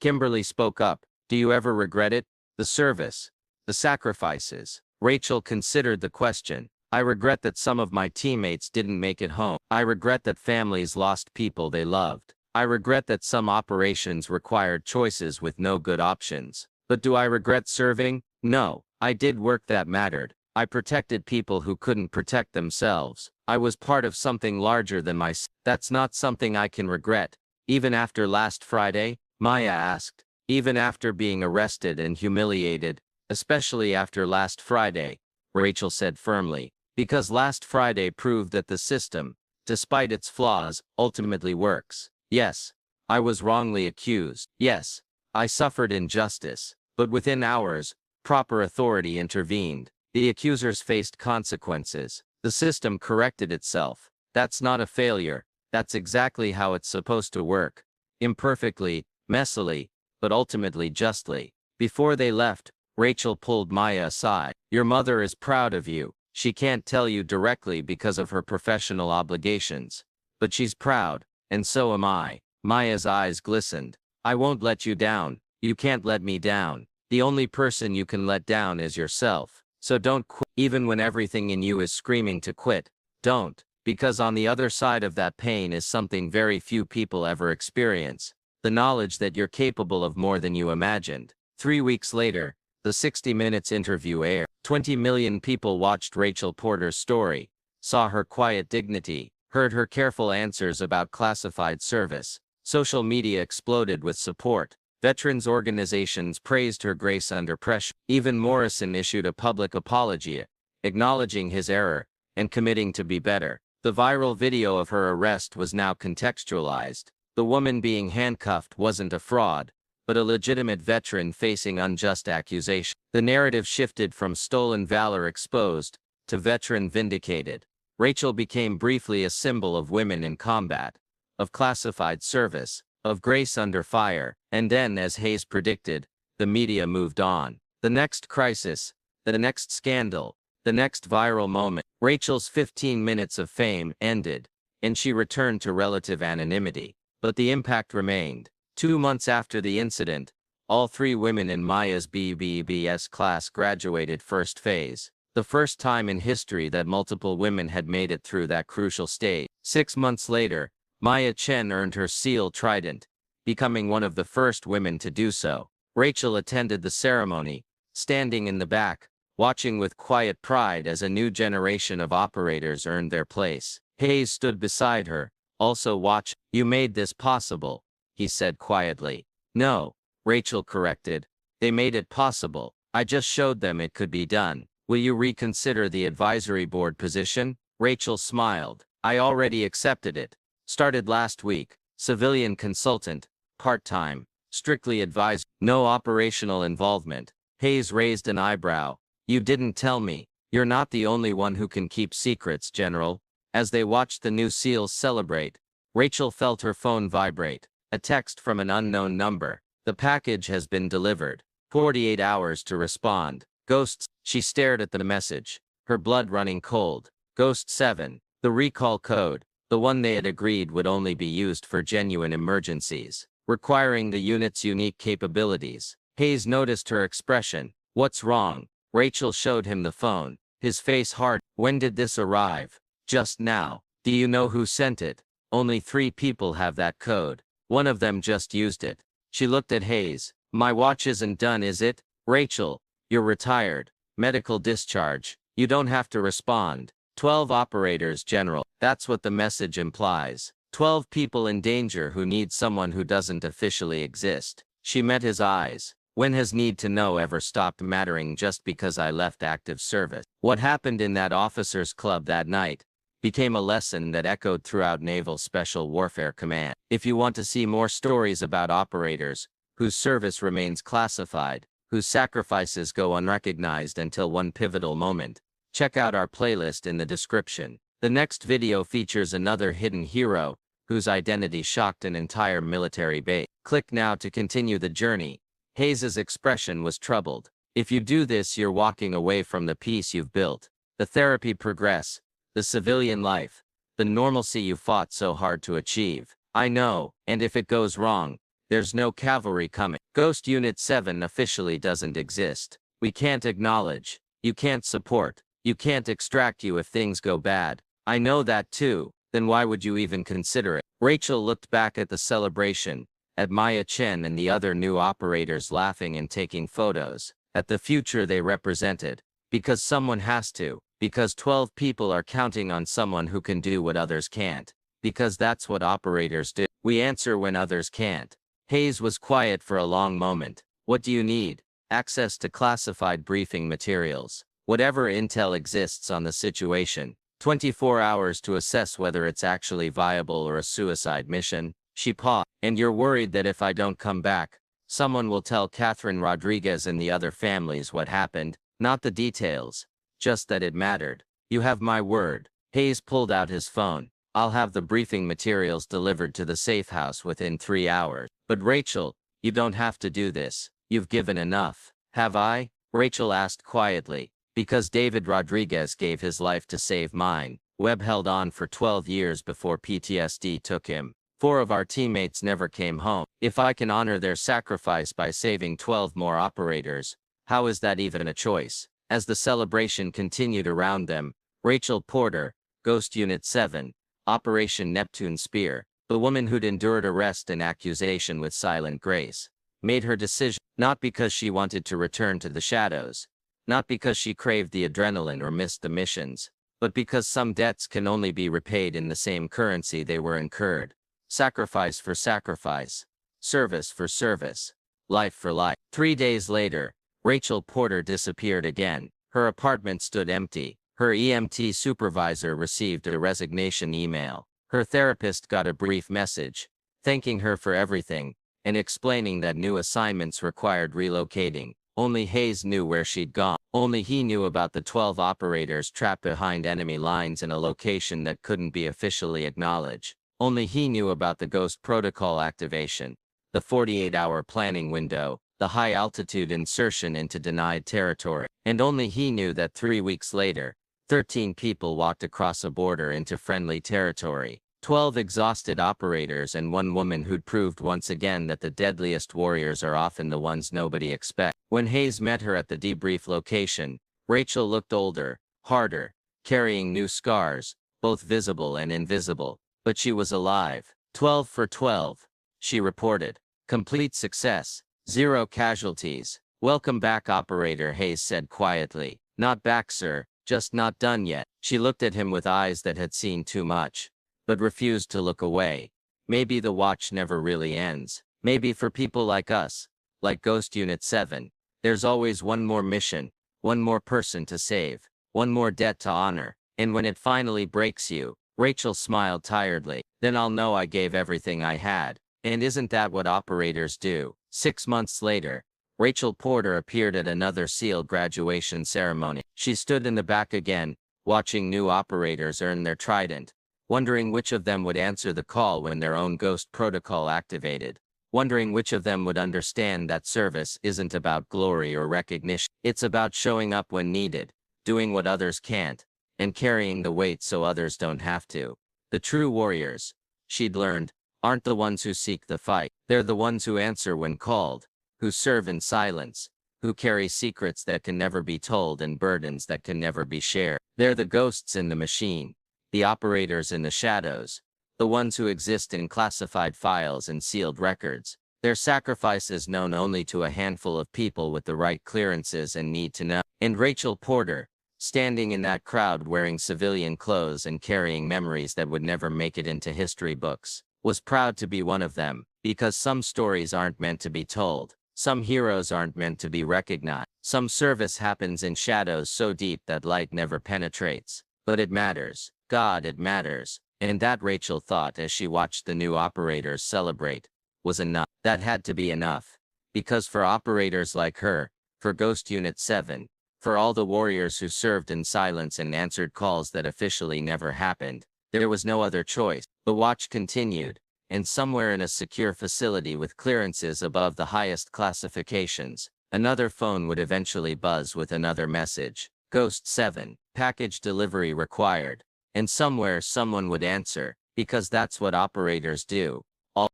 Kimberly spoke up. Do you ever regret it? The service, the sacrifices. Rachel considered the question. I regret that some of my teammates didn't make it home. I regret that families lost people they loved. I regret that some operations required choices with no good options. But do I regret serving? No. I did work that mattered. I protected people who couldn't protect themselves. I was part of something larger than myself. That's not something I can regret. Even after last Friday? Maya asked. Even after being arrested and humiliated, especially after last Friday, Rachel said firmly. Because last Friday proved that the system, despite its flaws, ultimately works. Yes, I was wrongly accused. Yes, I suffered injustice. But within hours, proper authority intervened. The accusers faced consequences. The system corrected itself. That's not a failure. That's exactly how it's supposed to work. Imperfectly, messily, but ultimately justly. Before they left, Rachel pulled Maya aside. Your mother is proud of you. She can't tell you directly because of her professional obligations. But she's proud, and so am I. Maya's eyes glistened. I won't let you down. You can't let me down. The only person you can let down is yourself. So don't quit. Even when everything in you is screaming to quit, don't. Because on the other side of that pain is something very few people ever experience. The knowledge that you're capable of more than you imagined. 3 weeks later, the 60 Minutes interview aired. 20 million people watched Rachel Porter's story, saw her quiet dignity, heard her careful answers about classified service. Social media exploded with support. Veterans organizations praised her grace under pressure. Even Morrison issued a public apology, acknowledging his error and committing to be better. The viral video of her arrest was now contextualized. The woman being handcuffed wasn't a fraud, but a legitimate veteran facing unjust accusation. The narrative shifted from stolen valor exposed to veteran vindicated. Rachel became briefly a symbol of women in combat, of classified service, of grace under fire, and then, as Hayes predicted, the media moved on. The next crisis, the next scandal, the next viral moment. Rachel's 15 minutes of fame ended, and she returned to relative anonymity. But the impact remained. 2 months after the incident, all 3 women in Maya's BBBS class graduated first phase. The first time in history that multiple women had made it through that crucial stage. 6 months later, Maya Chen earned her SEAL Trident, becoming one of the first women to do so. Rachel attended the ceremony, standing in the back, watching with quiet pride as a new generation of operators earned their place. Hayes stood beside her, also watching. You made this possible, he said quietly. No, Rachel corrected. They made it possible. I just showed them it could be done. Will you reconsider the advisory board position? Rachel smiled. I already accepted it. Started last week. Civilian consultant, part-time, strictly advised, no operational involvement. Hayes raised an eyebrow. You didn't tell me. You're not the only one who can keep secrets, General. As they watched the new SEALs celebrate, Rachel felt her phone vibrate. A text from an unknown number. The package has been delivered. 48 hours to respond. Ghosts. She stared at the message, her blood running cold. Ghost 7. The recall code. The one they had agreed would only be used for genuine emergencies, requiring the unit's unique capabilities. Hayes noticed her expression. What's wrong? Rachel showed him the phone. His face hard. When did this arrive? Just now. Do you know who sent it? Only 3 people have that code. One of them just used it. She looked at Hayes. My watch isn't done, is it? Rachel, you're retired. Medical discharge. You don't have to respond. 12 operators, General. That's what the message implies. 12 people in danger who need someone who doesn't officially exist. She met his eyes. When has need to know ever stopped mattering just because I left active service? What happened in that officers' club that night became a lesson that echoed throughout Naval Special Warfare Command. If you want to see more stories about operators whose service remains classified, whose sacrifices go unrecognized until one pivotal moment, check out our playlist in the description. The next video features another hidden hero, whose identity shocked an entire military base. Click now to continue the journey. Hayes's expression was troubled. If you do this, you're walking away from the peace you've built, the therapy progress, the civilian life, the normalcy you fought so hard to achieve. I know, and if it goes wrong, there's no cavalry coming. Ghost Unit 7 officially doesn't exist. We can't acknowledge. You can't support. You can't extract you if things go bad. I know that too. Then why would you even consider it? Rachel looked back at the celebration, at Maya Chen and the other new operators laughing and taking photos, at the future they represented. Because someone has to. Because 12 people are counting on someone who can do what others can't. Because that's what operators do. We answer when others can't. Hayes was quiet for a long moment. What do you need? Access to classified briefing materials. Whatever intel exists on the situation. 24 hours to assess whether it's actually viable or a suicide mission. She paused. And you're worried that if I don't come back, someone will tell Catherine Rodriguez and the other families what happened, not the details, just that it mattered. You have my word. Hayes pulled out his phone. I'll have the briefing materials delivered to the safe house within 3 hours. But Rachel, you don't have to do this. You've given enough. Have I? Rachel asked quietly. Because David Rodriguez gave his life to save mine. Webb held on for 12 years before PTSD took him. 4 of our teammates never came home. If I can honor their sacrifice by saving 12 more operators, how is that even a choice? As the celebration continued around them, Rachel Porter, Ghost Unit 7, Operation Neptune Spear, the woman who'd endured arrest and accusation with silent grace, made her decision, not because she wanted to return to the shadows, not because she craved the adrenaline or missed the missions, but because some debts can only be repaid in the same currency they were incurred. Sacrifice for sacrifice. Service for service. Life for life. 3 days later, Rachel Porter disappeared again. Her apartment stood empty. Her EMT supervisor received a resignation email. Her therapist got a brief message, thanking her for everything, and explaining that new assignments required relocating. Only Hayes knew where she'd gone. Only he knew about the 12 operators trapped behind enemy lines in a location that couldn't be officially acknowledged. Only he knew about the Ghost Protocol activation, the 48-hour planning window, the high-altitude insertion into denied territory. And only he knew that 3 weeks later, 13 people walked across a border into friendly territory. 12 exhausted operators and 1 woman who'd proved once again that the deadliest warriors are often the ones nobody expects. When Hayes met her at the debrief location, Rachel looked older, harder, carrying new scars, both visible and invisible. But she was alive. 12 for 12, she reported. Complete success. 0 casualties. Welcome back, operator, Hayes said quietly. Not back, sir, just not done yet. She looked at him with eyes that had seen too much, but refused to look away. Maybe the watch never really ends. Maybe for people like us, like Ghost Unit 7, there's always one more mission, one more person to save, one more debt to honor. And when it finally breaks you, Rachel smiled tiredly. Then I'll know I gave everything I had. And isn't that what operators do? 6 months later, Rachel Porter appeared at another SEAL graduation ceremony. She stood in the back again, watching new operators earn their trident, wondering which of them would answer the call when their own Ghost Protocol activated, wondering which of them would understand that service isn't about glory or recognition. It's about showing up when needed, doing what others can't, and carrying the weight so others don't have to. The true warriors, she'd learned, aren't the ones who seek the fight. They're the ones who answer when called, who serve in silence, who carry secrets that can never be told and burdens that can never be shared. They're the ghosts in the machine, the operators in the shadows, the ones who exist in classified files and sealed records. Their sacrifices known only to a handful of people with the right clearances and need to know. And Rachel Porter, standing in that crowd wearing civilian clothes and carrying memories that would never make it into history books, was proud to be one of them, because some stories aren't meant to be told. Some heroes aren't meant to be recognized. Some service happens in shadows so deep that light never penetrates. But it matters. God, it matters. And that, Rachel thought as she watched the new operators celebrate, was enough. That had to be enough. Because for operators like her, for Ghost Unit 7, for all the warriors who served in silence and answered calls that officially never happened, There was no other choice. The watch continued, and somewhere in a secure facility with clearances above the highest classifications, another phone would eventually buzz with another message. Ghost 7, package delivery required. And somewhere someone would answer, because that's what operators do.